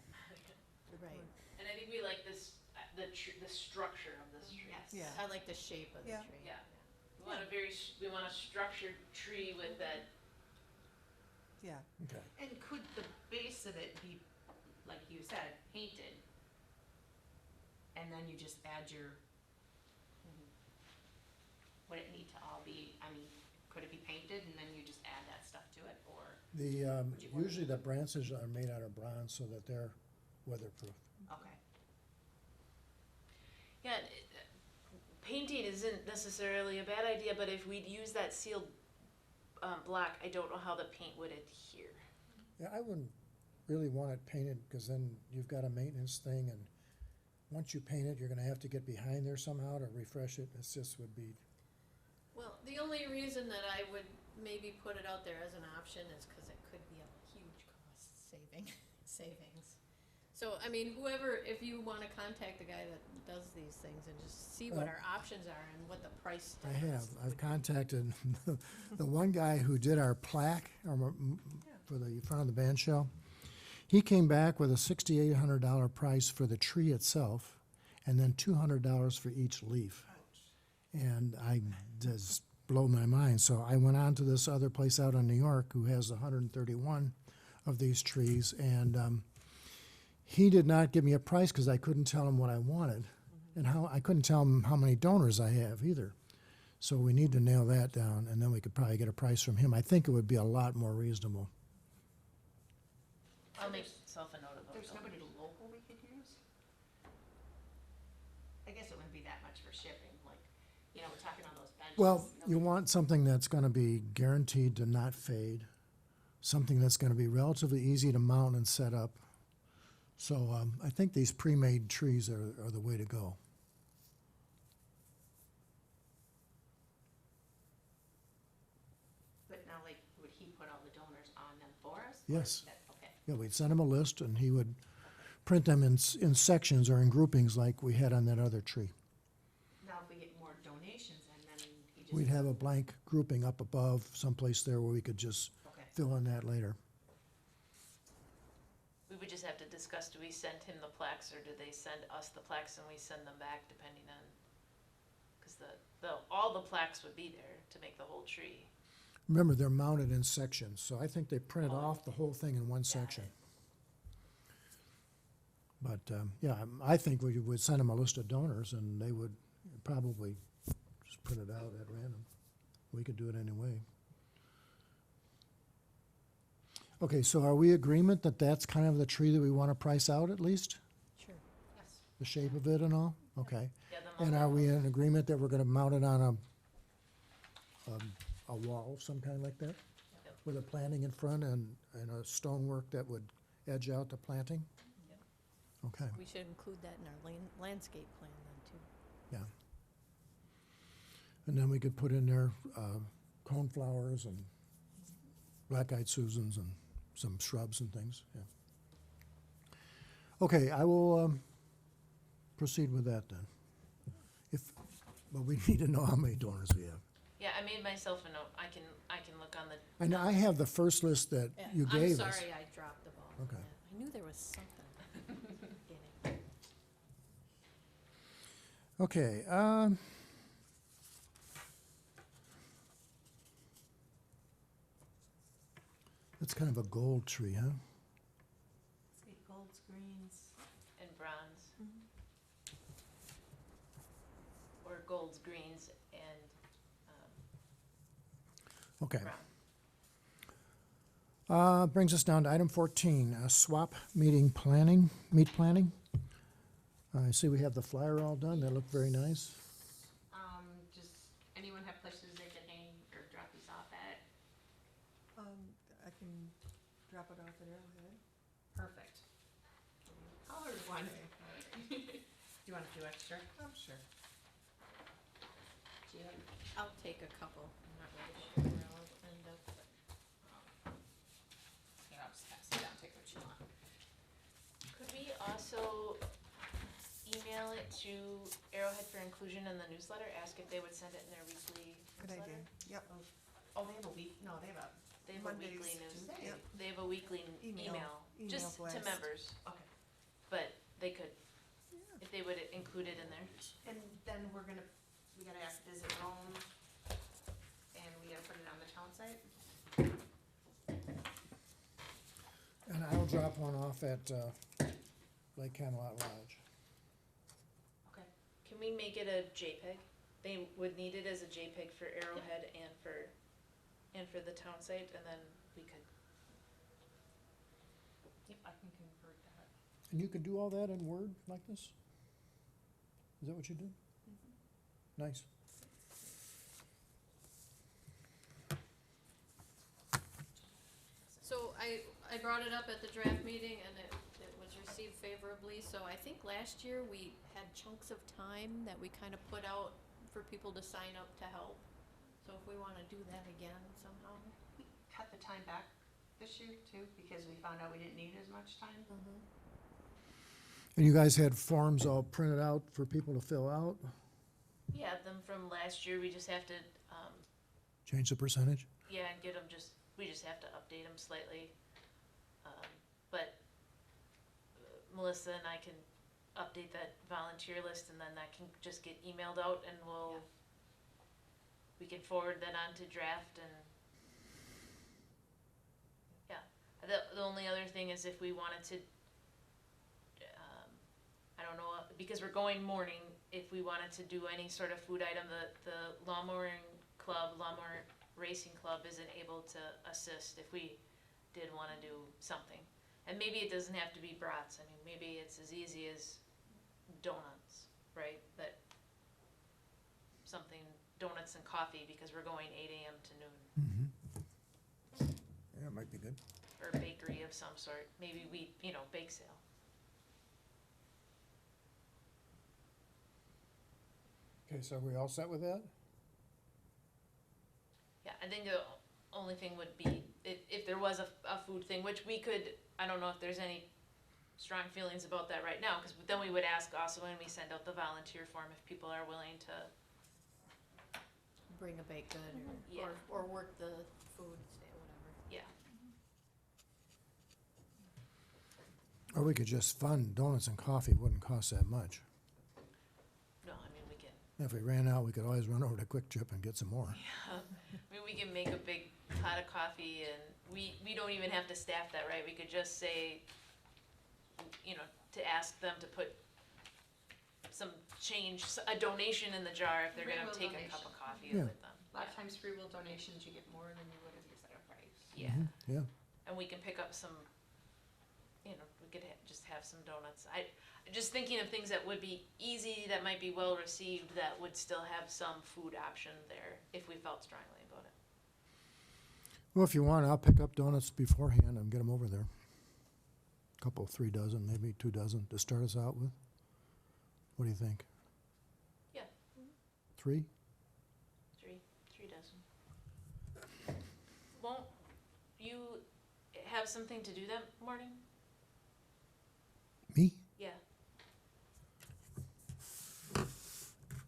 Right. and I think we like this, the structure of this tree. Yes. Yeah. I like the shape of the Yeah. tree. Yeah. We want we want a structured tree with that. Yeah, Okay. And could the base of it be, like you said, painted? And then you just add your, would it need to all be, I mean, could it be painted and then you just add that stuff to it, or? The, Would you want- usually the branches are made out of bronze so that they're weatherproof. Okay. Yeah, painting isn't necessarily a bad idea, but if we'd use that sealed block, I don't know how the paint would adhere. Yeah, I wouldn't really want it painted, because then you've got a maintenance thing, and once you paint it, you're gonna have to get behind there somehow to refresh it. It's just would be, Well, the only reason that I would maybe put it out there as an option is because it could be a huge cost savings. So, I mean, whoever, if you wanna contact the guy that does these things and just see what Well, our options are and what the price I difference have, I've would be. contacted the one guy who did our plaque for the front of the band shell. He came back with a $6,800 price for the tree itself, and then $200 for each leaf. And I just blow my mind. So I went on to this other place out in New York who has 131 of these trees, and he did not give me a price because I couldn't tell him what I wanted, and how I couldn't tell him how many donors I have either. So we need to nail that down, and then we could probably get a price from him. I think it would be a lot more reasonable. I'll make myself a note of There's those. nobody local we could use? I guess it wouldn't be that much for shipping, like, you know, we're talking on those benches. Well, you nobody- want something that's going to be guaranteed to not fade, something that's going to be relatively easy to mount and set up. So I think these pre-made trees are the way to go. But now, like, would he put all the donors on them for us? Yes. Okay, Yeah, we'd send him a list, and he would print them in sections or in groupings like we had on that other tree. now if we get more donations and then he just. We'd have a blank grouping up above, someplace there where we could just Okay, fill in that later. We would just have to discuss, do we send him the plaques or do they send us the plaques and we send them back depending on, cause all the plaques would be there to make the whole tree. Remember, they're mounted in sections, so I think they printed Oh. off the whole thing in one Got section. it. But, yeah, I think we would send them a list of donors, and they would probably just print it out at random. We could do it anyway. Okay, so are we agreement that that's kind of the tree that we want to price out at least? Sure. yes. The shape of it and all? Okay. Yeah, the And mo- are we in agreement that we're gonna mount it on a wall of some kind like that? Yep. With a planting in front and a stonework that would edge out the planting? Yep. Okay, We should include that in our landscape plan then too. yeah. And then we could put in there, coneflowers and black-eyed Susans and some shrubs and things, yeah. Okay, I will, proceed with that then. But we need to know how many donors we have. Yeah, I made myself a note, I can look on the. I know, I have the first list that Yeah, you gave us. I'm sorry I dropped the ball. on Okay. that. I knew there was something at the beginning. Okay, that's kind of a gold tree, huh? See, golds, greens. And bronze. Or golds, greens, and, Okay. brown. Brings us down to item 14, swap meet planning. I see we have the flyer all done, they look very nice. Just, anyone have places they can hang or drop these off at? I can drop it off at Arrowhead. Perfect. Color one. Do you want a few extra? I'm sure. Do you have? I'll take a couple. I'm not really sure where I'll end up, but Yeah, I'll just pass it down, take what you want. Could we also email it to Arrowhead for inclusion in the newsletter, ask if they would send it in their weekly Good newsletter? idea. Yep. Oh, they have a week, no, they have a, They have a Mondays, weekly news, Tuesday. Yep. they have a weekly email, Email just to blast. members, okay. but they could, if they would include it in there. And then we gotta ask Visit Rome, and we gotta put it on the town site? And I'll drop one off at Lake Camelot Lodge. Okay. Can we make it a JPEG? They would need it as a JPEG for Arrowhead and for the town site, and then we could, Yep, I can convert that. And you can do all that in Word like this? Is that what you did? Nice. So I brought it up at the draft meeting and it was received favorably, so I think last year we had chunks of time that we kind of put out for people to sign up to help. So if we wanna do that again somehow. We cut the time back this year too, because we found out we didn't need as much time. And you guys had forms all printed out for people to fill out? We have them from last year, we just have to, Change the percentage? yeah, and get them we just have to update them slightly. But Melissa and I can update that volunteer list and then that can just get emailed out and we can forward that on to draft and, yeah. The only other thing is if we wanted to, I don't know, because we're going morning, if we wanted to do any sort of food item, the lawnmower racing club isn't able to assist if we did wanna do something. And maybe it doesn't have to be brats, I mean, maybe it's as easy as donuts, right? That, something, donuts and coffee, because we're going 8 AM to noon, Yeah, it might be good. or bakery of some sort, maybe bake sale. Okay, so are we all set with that? Yeah, I think the only thing would be, if there was a food thing, which we could, I don't know if there's any strong feelings about that right now, because then we would ask also when we send out the volunteer form if people are willing to, Bring a baked good Yeah. or work the food, whatever. yeah. Or we could just fund donuts and coffee, wouldn't cost that much. No, I mean, we can, If we ran out, we could always run over to Quick Trip and get some more. I mean, we can make a big pot of coffee and we don't even have to staff that, right? We could just say, to ask them to put some change, a donation in the jar if they're Free gonna will take a donation. cup of coffee Yeah. with them. A lot of times free will donations, you get more than you would if you set a price. Yeah. Yeah. And we can pick up some, we could just have some donuts. Just thinking of things that would be easy, that might be well received, that would still have some food option there if we felt strongly about it. Well, if you want, I'll pick up donuts beforehand and get them over there. Couple, 3 dozen, maybe 2 dozen to start us out with. What do you think? Yeah. 3? Three dozen. Won't you have something to do that morning? Me? Yeah.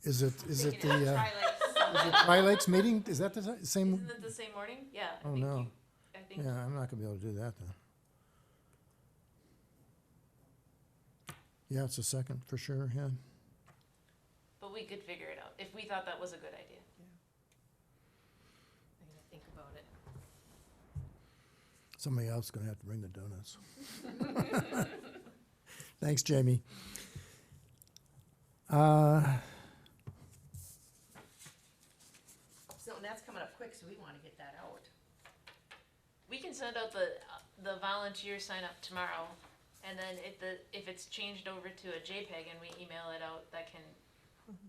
Is it Thinking the of is Tri-Lakes. it Tri-Lakes meeting? Is that the same? Isn't it the same morning? Yeah. I Oh, think no. I think, Yeah, I'm not gonna be able to do that then. Yeah, it's the second for sure, yeah. but we could figure it out if we thought that was a good idea. I'm gonna think about it. Somebody else is gonna have to bring the donuts. Thanks, Jamie. So, and that's coming up quick, so we wanna get that out. We can send out the volunteer sign up tomorrow, and then if it's changed over to a JPEG and we email it out, that can,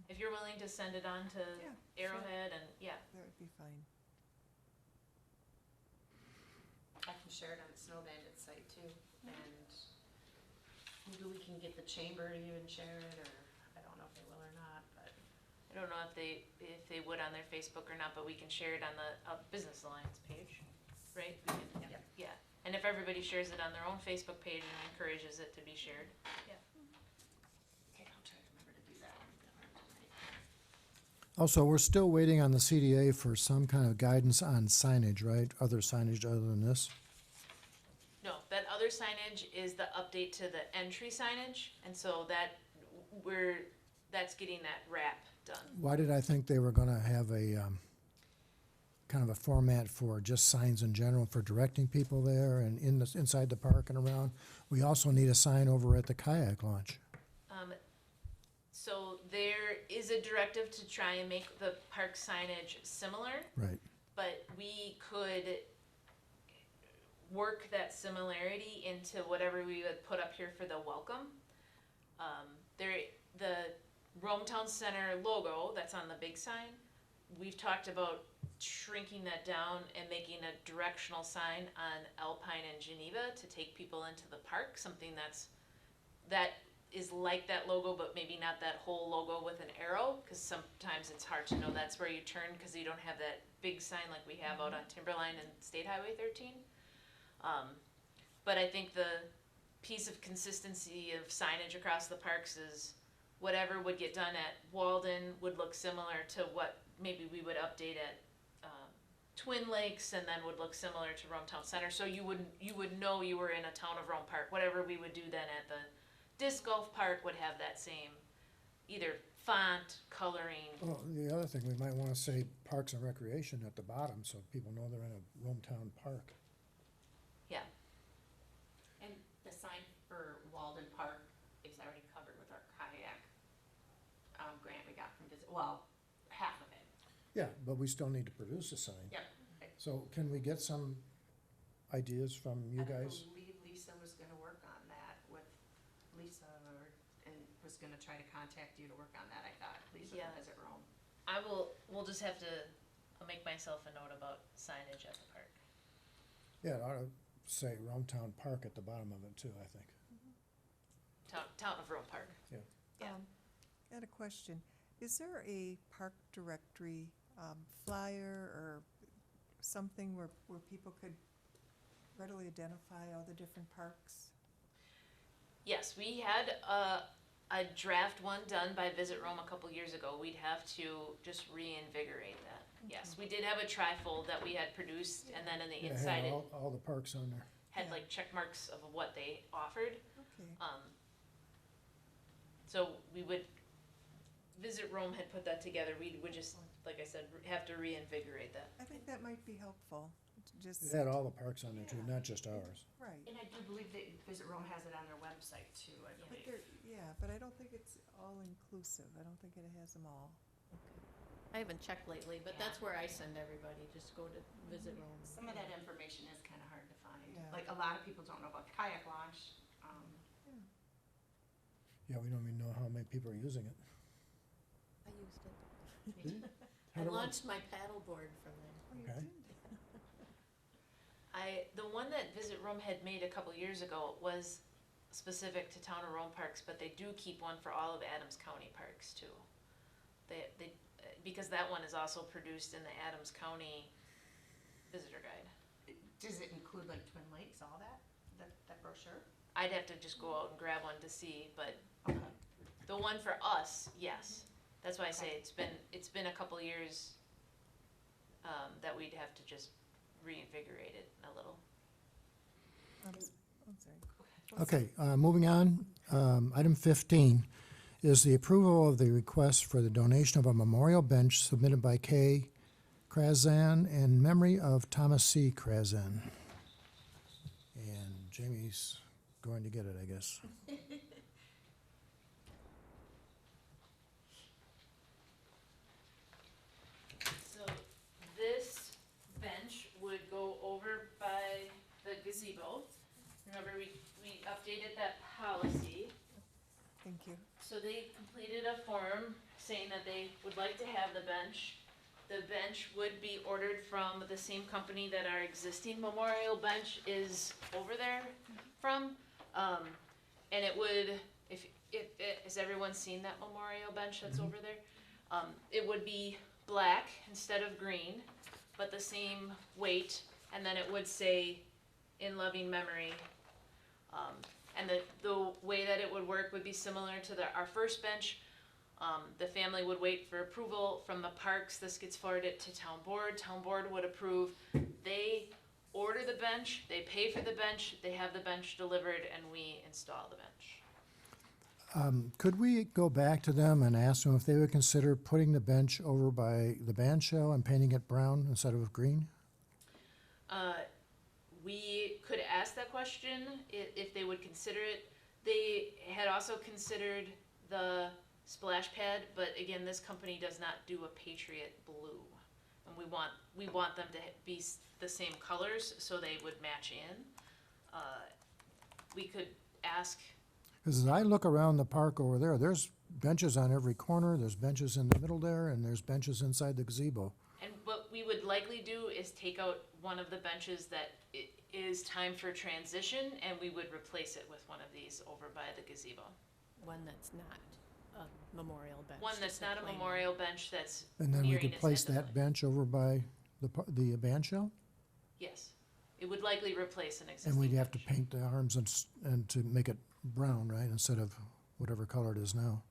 if you're willing to send it on to Yeah, sure. Arrowhead and, yeah, That would be fine. I can share it on the Snow Bandit site too, and maybe we can get the chamber to even share it, or I don't know if they will or not, but. I don't know if they would on their Facebook or not, but we can share it on the Business Alliance page, right? We can, Yeah. yeah, and if everybody shares it on their own Facebook page and encourages it to be shared, yeah. Okay, I'll try to remember to do that tonight. Also, we're still waiting on the CDA for some kind of guidance on signage, right? Other signage other than this? No, that other signage is the update to the entry signage, and so that's getting that wrap done. Why did I think they were gonna have a, kind of a format for just signs in general for directing people there and inside the park and around? We also need a sign over at the kayak launch. So there is a directive to try and make the park signage similar, Right. but we could work that similarity into whatever we would put up here for the welcome. The Rome Town Center logo that's on the big sign, we've talked about shrinking that down and making a directional sign on Alpine and Geneva to take people into the park, something that's that is like that logo, but maybe not that whole logo with an arrow, cause sometimes it's hard to know that's where you turn, cause you don't have that big sign like we have out on Timberline and State Highway 13. But I think the piece of consistency of signage across the parks is whatever would get done at Walden would look similar to what maybe we would update at Twin Lakes, and then would look similar to Rome Town Center. So you would know you were in a Town of Rome park. Whatever we would do then at the disc golf park would have that same either font, coloring. Well, the other thing, we might wanna say Parks and Recreation at the bottom, so people know they're in a Hometown Park. Yeah. And the sign for Walden Park is already covered with our kayak, grant we got from half of it. Yeah, but we still need to produce a sign. Yep. So can we get some ideas from you guys? I believe Lisa was gonna work on that with Lisa, and was gonna try to contact you to work on that, I thought, Lisa Yeah. from Visit Rome. We'll just have to, I'll make myself a note about signage at the park. Yeah, it ought to say Hometown Park at the bottom of it too, I think. Town of Rome Park. Yeah. I had a question. Is there a park directory flyer or something where people could readily identify all the different parks? Yes, we had a draft one done by Visit Rome a couple years ago. We'd have to just reinvigorate that. Yes, we did have a trifold that we had produced, and then in the Yeah, it inside had it all the parks on there. had Yeah. like check marks of what they offered. Okay. So we would, Visit Rome had put that together. We would just, like I said, have to reinvigorate that. I think that might be helpful, just, It had all the parks on there too, not just ours. right. And I do believe that Visit Rome has it on their website too, I But believe. but I don't think it's all inclusive. I don't think it has them all. I haven't checked lately, but Yeah. that's where I send everybody, just go to Visit Rome. Some of that information is kinda hard to find. Yeah. Like, a lot of people don't know about the kayak launch. Yeah, we don't even know how many people are using it. I used it. How I do launched my paddleboard from there. Oh, you Okay. did? The one that Visit Rome had made a couple years ago was specific to Town of Rome parks, but they do keep one for all of Adams County parks too. They because that one is also produced in the Adams County Visitor Guide. Does it include like Twin Lakes, all that brochure? I'd have to just go out and grab one to see, but Okay. the one for us, yes. That's why I say it's been a couple years that we'd have to just reinvigorate it a little. I'm sorry. Okay, moving on, item 15 is the approval of the request for the donation of a memorial bench submitted by Kay Krazan in memory of Thomas C. Krazan. And Jamie's going to get it, I guess. So this bench would go over by the gazebo. Remember, we updated that policy. Thank you. So they completed a form saying that they would like to have the bench. The bench would be ordered from the same company that our existing memorial bench is over there from. And it would, if has everyone seen that memorial bench that's over there? It would be black instead of green, but the same weight, and then it would say in loving memory. And the way that it would work would be similar to our first bench. The family would wait for approval from the parks. This gets forwarded to town board. Town board would approve. They order the bench, they pay for the bench, they have the bench delivered, and we install the bench. Could we go back to them and ask them if they would consider putting the bench over by the band shell and painting it brown instead of green? We could ask that question if they would consider it. They had also considered the splash pad, but again, this company does not do a Patriot blue. And we want them to be the same colors so they would match in. We could ask, Because as I look around the park over there, there's benches on every corner, there's benches in the middle there, and there's benches inside the gazebo. and what we would likely do is take out one of the benches that is time for transition, and we would replace it with one of these over by the gazebo. One that's not a memorial bench. One that's just not a plain one. memorial bench that's And then we nearing could its place end of that life. bench over by the band shell? Yes, it would likely replace an existing And we'd have to bench. paint the arms and to make it brown, right, instead of whatever color it is now.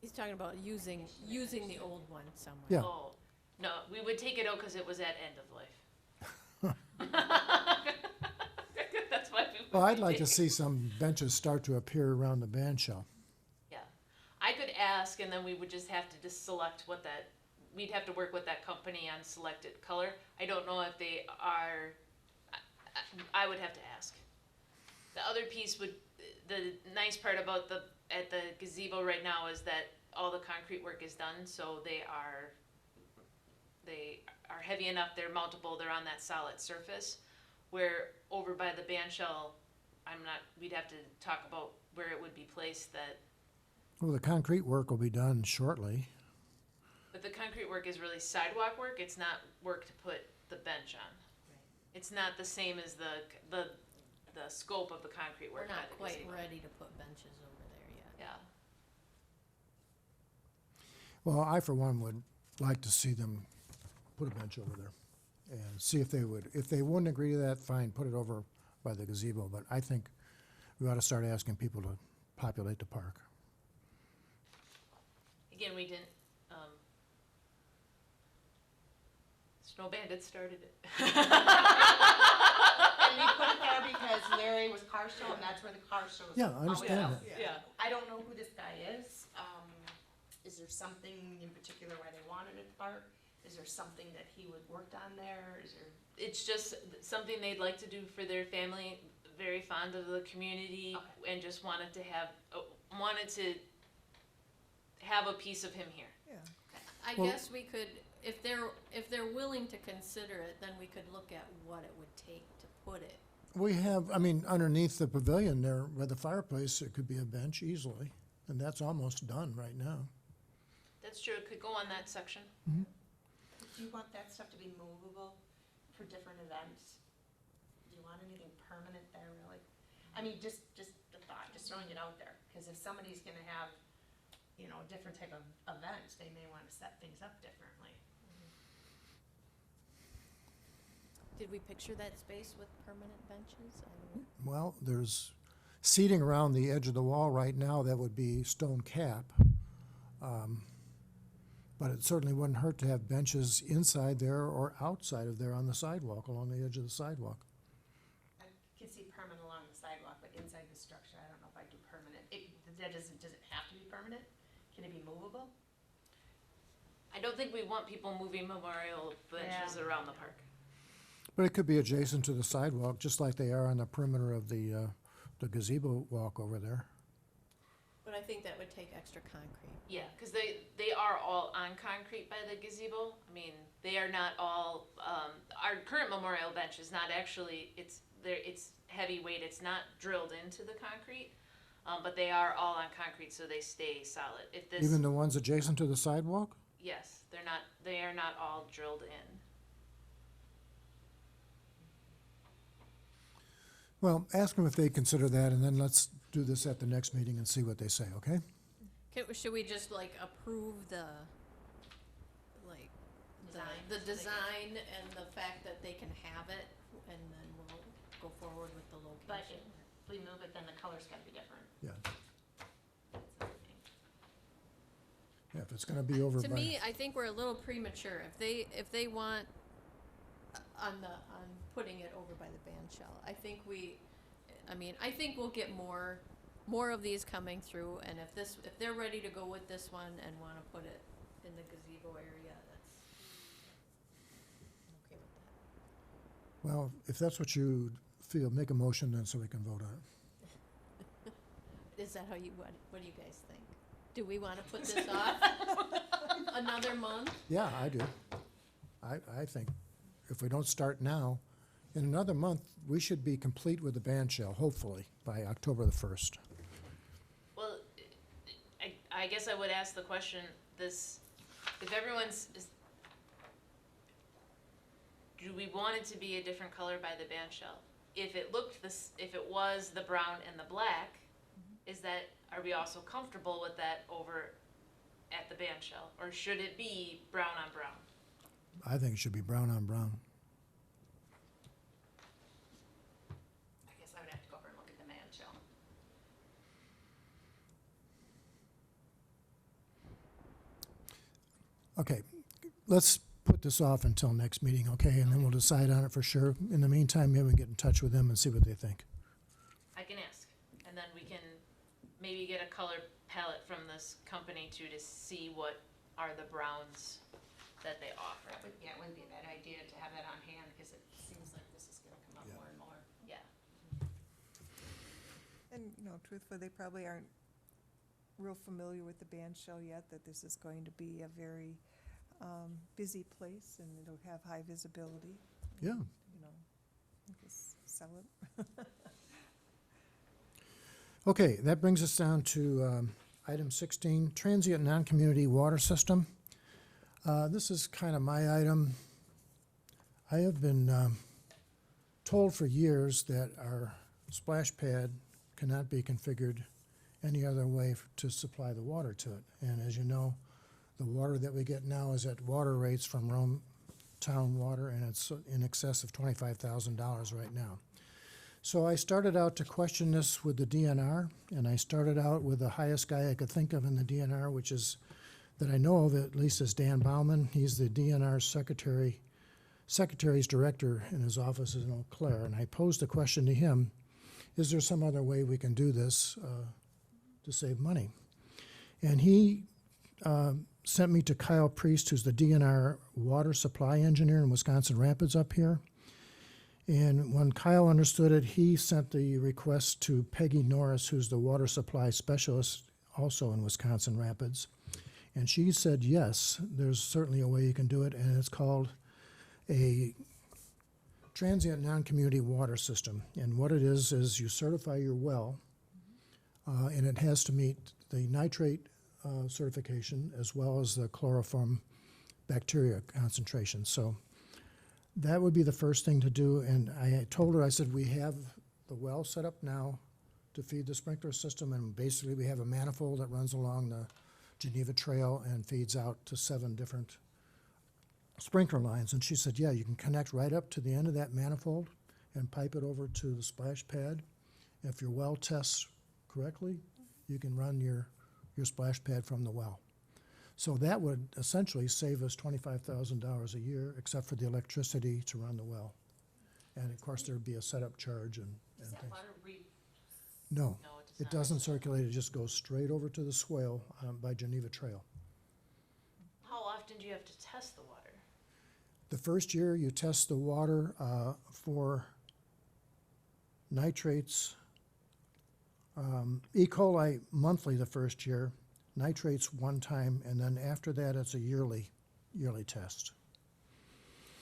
He's talking about using the old one somewhere. Yeah. Oh, no, we would take it out because it was at end of life. That's why we would. Well, I'd be like to taking- see some benches start to appear around the band shell. Yeah, I could ask, and then we would just have to just select what that, we'd have to work with that company on selected color. I don't know if they are, I would have to ask. The other piece would, the nice part about at the gazebo right now is that all the concrete work is done, so they are heavy enough, they're mountable, they're on that solid surface. Where over by the band shell, we'd have to talk about where it would be placed that, Well, the concrete work will be done shortly. but the concrete work is really sidewalk work, it's not work to put the bench on. It's not the same as the scope of the concrete We're work by not the quite gazebo. ready to put benches over there yet. Yeah, Well, I for one would like to see them put a bench over there and see if they would. If they wouldn't agree to that, fine, put it over by the gazebo, but I think we ought to start asking people to populate the park. again, we didn't, Snow Bandit started it. And we put it there because Larry was car show, and that's where the car show is. Yeah, I understand always. that. Yeah. I don't know who this guy is. Is there something in particular why they wanted it at the park? Is there something that he would worked on there? Is there? It's just something they'd like to do for their family, very fond of the community, Okay. and just wanted to have a piece of him here. Yeah. I Well- guess we could, if they're willing to consider it, then we could look at what it would take to put it. We have, I mean, underneath the pavilion there by the fireplace, it could be a bench easily, and that's almost done right now. That's true, it could go on that section. Do you want that stuff to be movable for different events? Do you want anything permanent there, really? I mean, just the thought, just throwing it out there, because if somebody's gonna have, a different type of events, they may wanna set things up differently. Did we picture that space with permanent benches? I don't know. Well, there's seating around the edge of the wall right now that would be stone cap. But it certainly wouldn't hurt to have benches inside there or outside of there on the sidewalk, along the edge of the sidewalk. I can see permanent along the sidewalk, but inside the structure, I don't know if I do permanent. Does it have to be permanent? Can it be movable? I don't think we want people moving memorial benches Yeah. around the park. But it could be adjacent to the sidewalk, just like they are on the perimeter of the gazebo walk over there. But I think that would take extra concrete. Yeah, because they are all on concrete by the gazebo. I mean, they are not all, our current memorial bench is not actually, it's heavyweight, it's not drilled into the concrete, but they are all on concrete, so they stay solid. If this, Even the ones adjacent to the sidewalk? yes, they are not all drilled in. Well, ask them if they consider that, and then let's do this at the next meeting and see what they say, okay? Should we just like approve the Design. design and the fact that they can have it, and then we'll go forward with the But location? if we move it, then the color's gotta be different. Yeah, That's the thing. yeah, if it's gonna be over To by. me, I think we're a little premature. If they want on putting it over by the band shell, I think we'll get more of these coming through, and if they're ready to go with this one and wanna put it in the gazebo area, I'm okay with that. Well, if that's what you feel, make a motion then so we can vote on it. Is that how what do you guys think? Do we wanna put this off another month? Yeah, I do. I think if we don't start now, in another month, we should be complete with the band shell, hopefully, by October the 1st. Well, I guess I would ask the question, if everyone's, do we want it to be a different color by the band shell? If it looked if it was the brown and the black, are we also comfortable with that over at the band shell? Or should it be brown on brown? I think it should be brown on brown. I guess I would have to go over and look at the man shell. Okay, let's put this off until next meeting, okay? And then we'll decide on it for sure. In the meantime, maybe we get in touch with them and see what they think. I can ask, and then we can maybe get a color palette from this company too, to see what are the browns that they offer. It wouldn't be a bad idea to have that on hand, because it seems like this is gonna come up Yeah. more and more. Yeah. And, truthfully, they probably aren't real familiar with the band shell yet, that this is going to be a very busy place and it'll have high visibility. Yeah. Just sell it. Okay, that brings us down to item 16, transient non-community water system. This is kind of my item. I have been told for years that our splash pad cannot be configured any other way to supply the water to it. And as you know, the water that we get now is at water rates from Rome Town Water, and it's in excess of $25,000 right now. So I started out to question this with the DNR, and I started out with the highest guy I could think of in the DNR, which is, that I know of at least, is Dan Bauman. He's the DNR secretary's director, in his office in Eau Claire. And I posed the question to him, is there some other way we can do this to save money? And he sent me to Kyle Priest, who's the DNR water supply engineer in Wisconsin Rapids up here. And when Kyle understood it, he sent the request to Peggy Norris, who's the water supply specialist also in Wisconsin Rapids. And she said, yes, there's certainly a way you can do it, and it's called a transient non-community water system. And what it is you certify your well, and it has to meet the nitrate certification as well as the chloroform bacteria concentration. So that would be the first thing to do. And I told her, I said, we have the well set up now to feed the sprinkler system, and basically we have a manifold that runs along the Geneva Trail and feeds out to 7 different sprinkler lines. And she said, yeah, you can connect right up to the end of that manifold and pipe it over to the splash pad. If your well tests correctly, you can run your splash pad from the well. So that would essentially save us $25,000 a year, except for the electricity to run the well. And of course, there'd be a setup charge and Does that things. water No, No, it it doesn't circulate, it just goes straight over to the swale by Geneva Trail. How often do you have to test the water? The first year, you test the water for nitrates, E. coli monthly the first year, nitrates one time, and then after that, it's a yearly test.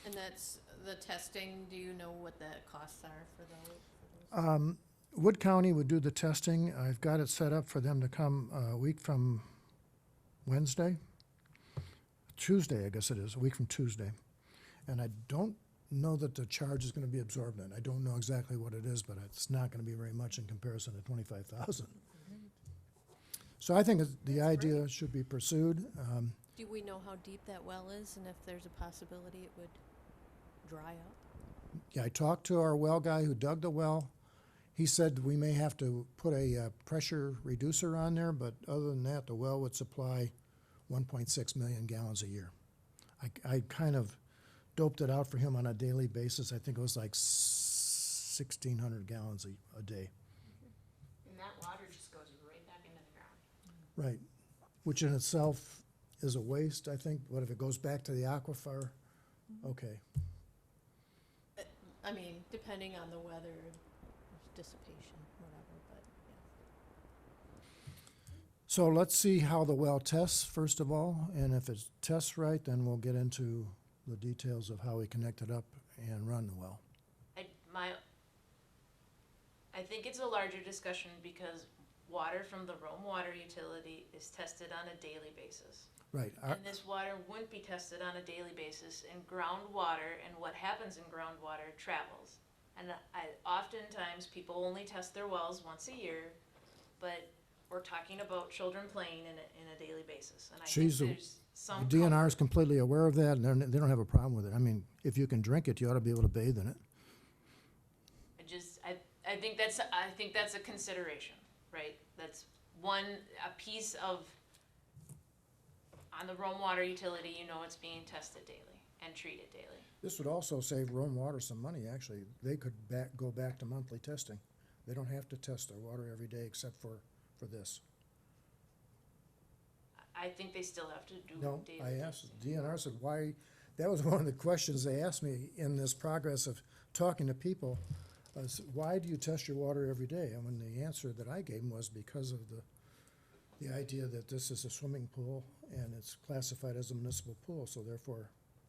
And that's the testing, do you know what the costs are for those? Wood County would do the testing. I've got it set up for them to come a week from Tuesday, I guess it is, a week from Tuesday. And I don't know that the charge is going to be absorbent. I don't know exactly what it is, but it's not going to be very much in comparison to 25,000. So I think the idea should be pursued. Do we know how deep that well is and if there's a possibility it would dry up? Yeah, I talked to our well guy who dug the well. He said we may have to put a pressure reducer on there, but other than that, the well would supply 1.6 million gallons a year. I kind of doped it out for him on a daily basis. I think it was like 1,600 gallons a day. and that water just goes right back into the ground. Right, which in itself is a waste, I think. What if it goes back to the aquifer? Okay. I mean, depending on the weather, dissipation, whatever, but yeah. So let's see how the well tests, first of all, and if it tests right, then we'll get into the details of how we connect it up and run the well. I think it's a larger discussion because water from the Rome water utility is tested on a daily basis. Right, And this water wouldn't be tested on a daily basis, and groundwater and what happens in groundwater travels. And oftentimes, people only test their wells once a year, but we're talking about children playing in a daily basis. And I think She's a- there's some. the DNR is completely aware of that, and they don't have a problem with it. I mean, if you can drink it, you ought to be able to bathe in it. I think that's a consideration, right? That's a piece of, on the Rome water utility, you know it's being tested daily and treated daily. This would also save Rome Water some money, actually. They could go back to monthly testing. They don't have to test their water every day except for this. I think they still have to do No, daily I asked, testing. DNR said, why, that was one of the questions they asked me in this progress of talking to people. Why do you test your water every day? And when the answer that I gave them was because of the idea that this is a swimming pool and it's classified as a municipal pool, so therefore,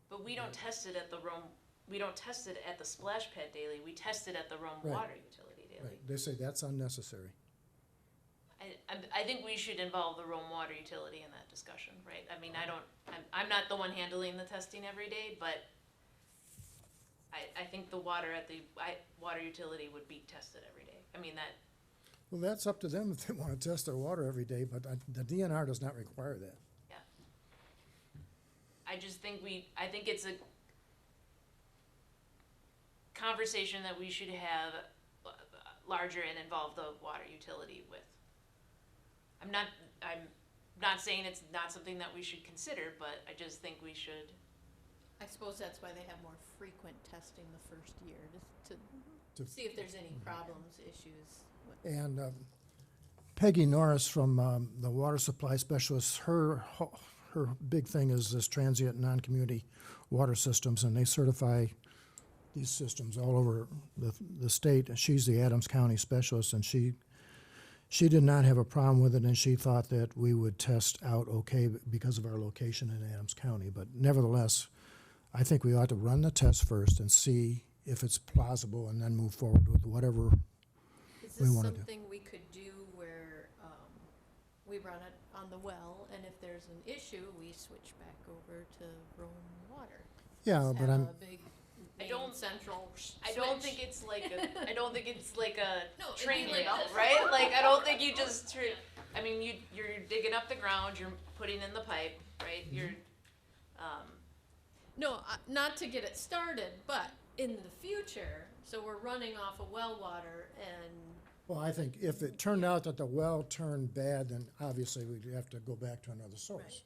But we don't test it at the Rome, we don't test it at the splash pad daily, we test it at the Rome Right. water utility daily. right, they say that's unnecessary. I think we should involve the Rome water utility in that discussion, right? I mean, I'm not the one handling the testing every day, but I think the water at the water utility would be tested every day. I mean, that, Well, that's up to them if they want to test their water every day, but the DNR does not require that. I just think I think it's a conversation that we should have larger and involve the water utility with. I'm not saying it's not something that we should consider, but I just think we should. I suppose that's why they have more frequent testing the first year, to To- see if there's any problems, issues with. And Peggy Norris from the water supply specialist, her big thing is this transient non-community water systems, and they certify these systems all over the state. And she's the Adams County specialist, and she did not have a problem with it, and she thought that we would test out okay because of our location in Adams County. But nevertheless, I think we ought to run the test first and see if it's plausible, and then move forward with whatever. Is we this wanna do. something we could do where, we run it on the well, and if there's an issue, we switch back over to Rome water? Yeah, Just but have I'm, a big I don't- main central I don't switch. think it's like I don't think it's like a No, it'd train be like layout, this. right? Like I don't think you just. I mean, you're digging up the ground, you're putting in the pipe, right? You're. No, not to get it started, but in the future, so we're running off of well water and, well, I think if it turned out that the well turned bad, then obviously we'd have to go back to another source.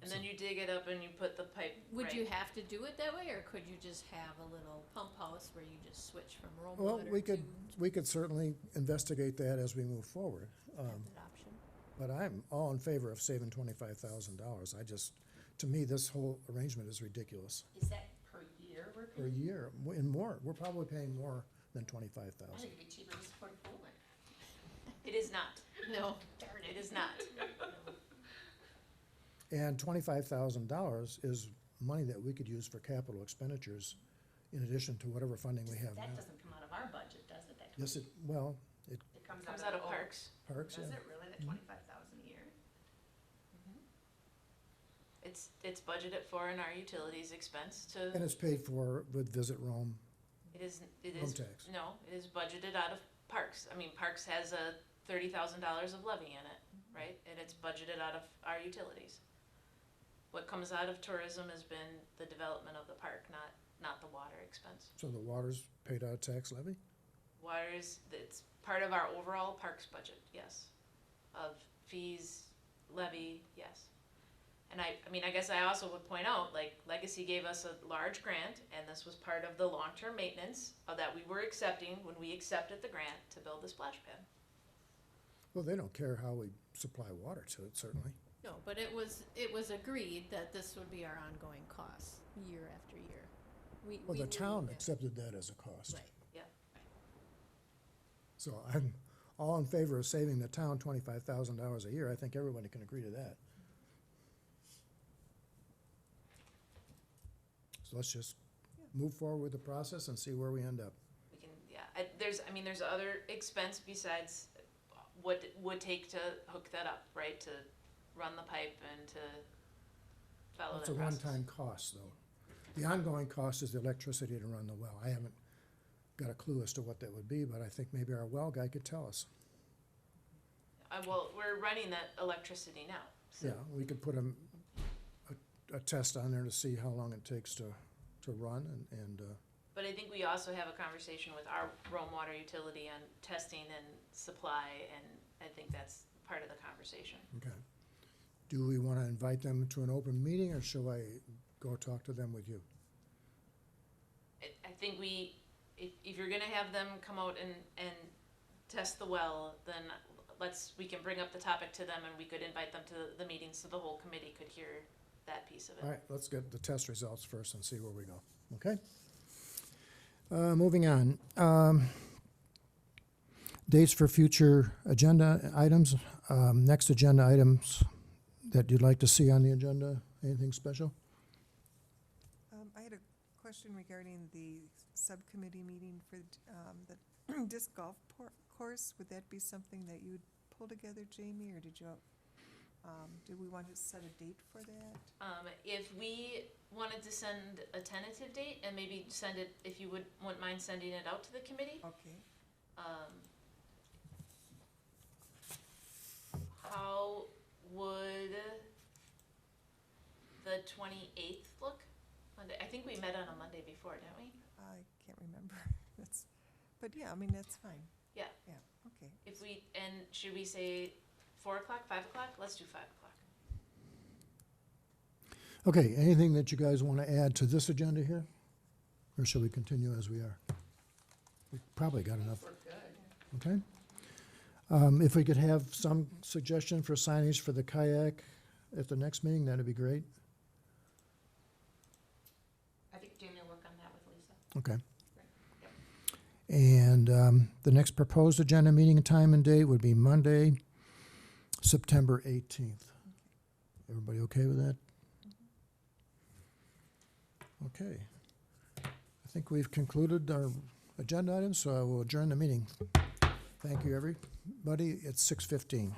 And then you dig it up and you put the pipe. would right. you have to do it that way, or could you just have a little pump house where you just switch from Rome Well, water we could certainly investigate that as we move forward. have that option? But I'm all in favor of saving $25,000. To me, this whole arrangement is ridiculous. Is that per year we're Per paying? year, and more, we're probably paying more than I 25,000. think it'd be cheaper just to put a pool in. It is not. No, Darn It is not. And $25,000 is money that we could use for capital expenditures in addition to whatever funding we have That now. doesn't come out of our budget, does it? That Yes, well, It Comes out of oh, parks. parks, Does yeah. it really, the 25,000 a year? It's budgeted for in our utilities expense to. And it's paid for with Visit Rome. It is. It Home is. tax. No, it is budgeted out of parks. I mean, parks has a $30,000 of levy in it, right? And it's budgeted out of our utilities. What comes out of tourism has been the development of the park, not the water expense. So the water's paid out of tax levy? Water it's part of our overall parks budget, yes. Of fees, levy, yes. And I mean, I guess I also would point out, like, Legacy gave us a large grant, and this was part of the long-term maintenance that we were accepting when we accepted the grant to build the splash pad. Well, they don't care how we supply water to it, certainly. no, but it was agreed that this would be our ongoing costs, year after year. Well, We the knew town that- accepted that as a cost. Right. So I'm all in favor of saving the town $25,000 a year. I think everybody can agree to that. So let's just move forward with the process and see where we end up. We can, yeah, there's other expense besides what it would take to hook that up, right, to run the pipe and to follow It's that a process. one-time cost, though. The ongoing cost is the electricity to run the well. I haven't got a clue as to what that would be, but I think maybe our well guy could tell us. Well, we're running that electricity now, so. Yeah, we could put a test on there to see how long it takes to run and, But I think we also have a conversation with our Rome Water Utility on testing and supply, and I think that's part of the conversation. okay. Do we want to invite them to an open meeting, or shall I go talk to them with you? I think if you're gonna have them come out and test the well, then we can bring up the topic to them and we could invite them to the meeting so the whole committee could hear that piece of it. All right, let's get the test results first and see where we go, okay? Moving on. Dates for future agenda items. Next agenda items that you'd like to see on the agenda, anything special? I had a question regarding the subcommittee meeting for the disc golf course. Would that be something that you would pull together, Jamie, or did we want to set a date for that? If we wanted to send a tentative date and maybe send it, if you wouldn't mind sending it out to the committee, Okay. how would the 28th look? Monday, I think we met on a Monday before, didn't we? I can't remember. But yeah, I mean, that's fine. Yeah. Yeah, okay. Should we say 4 o'clock, 5 o'clock? Let's do 5 o'clock. Okay, anything that you guys want to add to this agenda here? Or shall we continue as we are? We've probably got enough. We're good. Okay. If we could have some suggestion for signage for the kayak at the next meeting, that'd be great. I think Jamie will work on that with Lisa. Okay. Yep. And the next proposed agenda meeting time and date would be Monday, September 18th. Everybody okay with that? Okay. I think we've concluded our agenda items, so I will adjourn the meeting. Thank you, everybody. It's 6:15.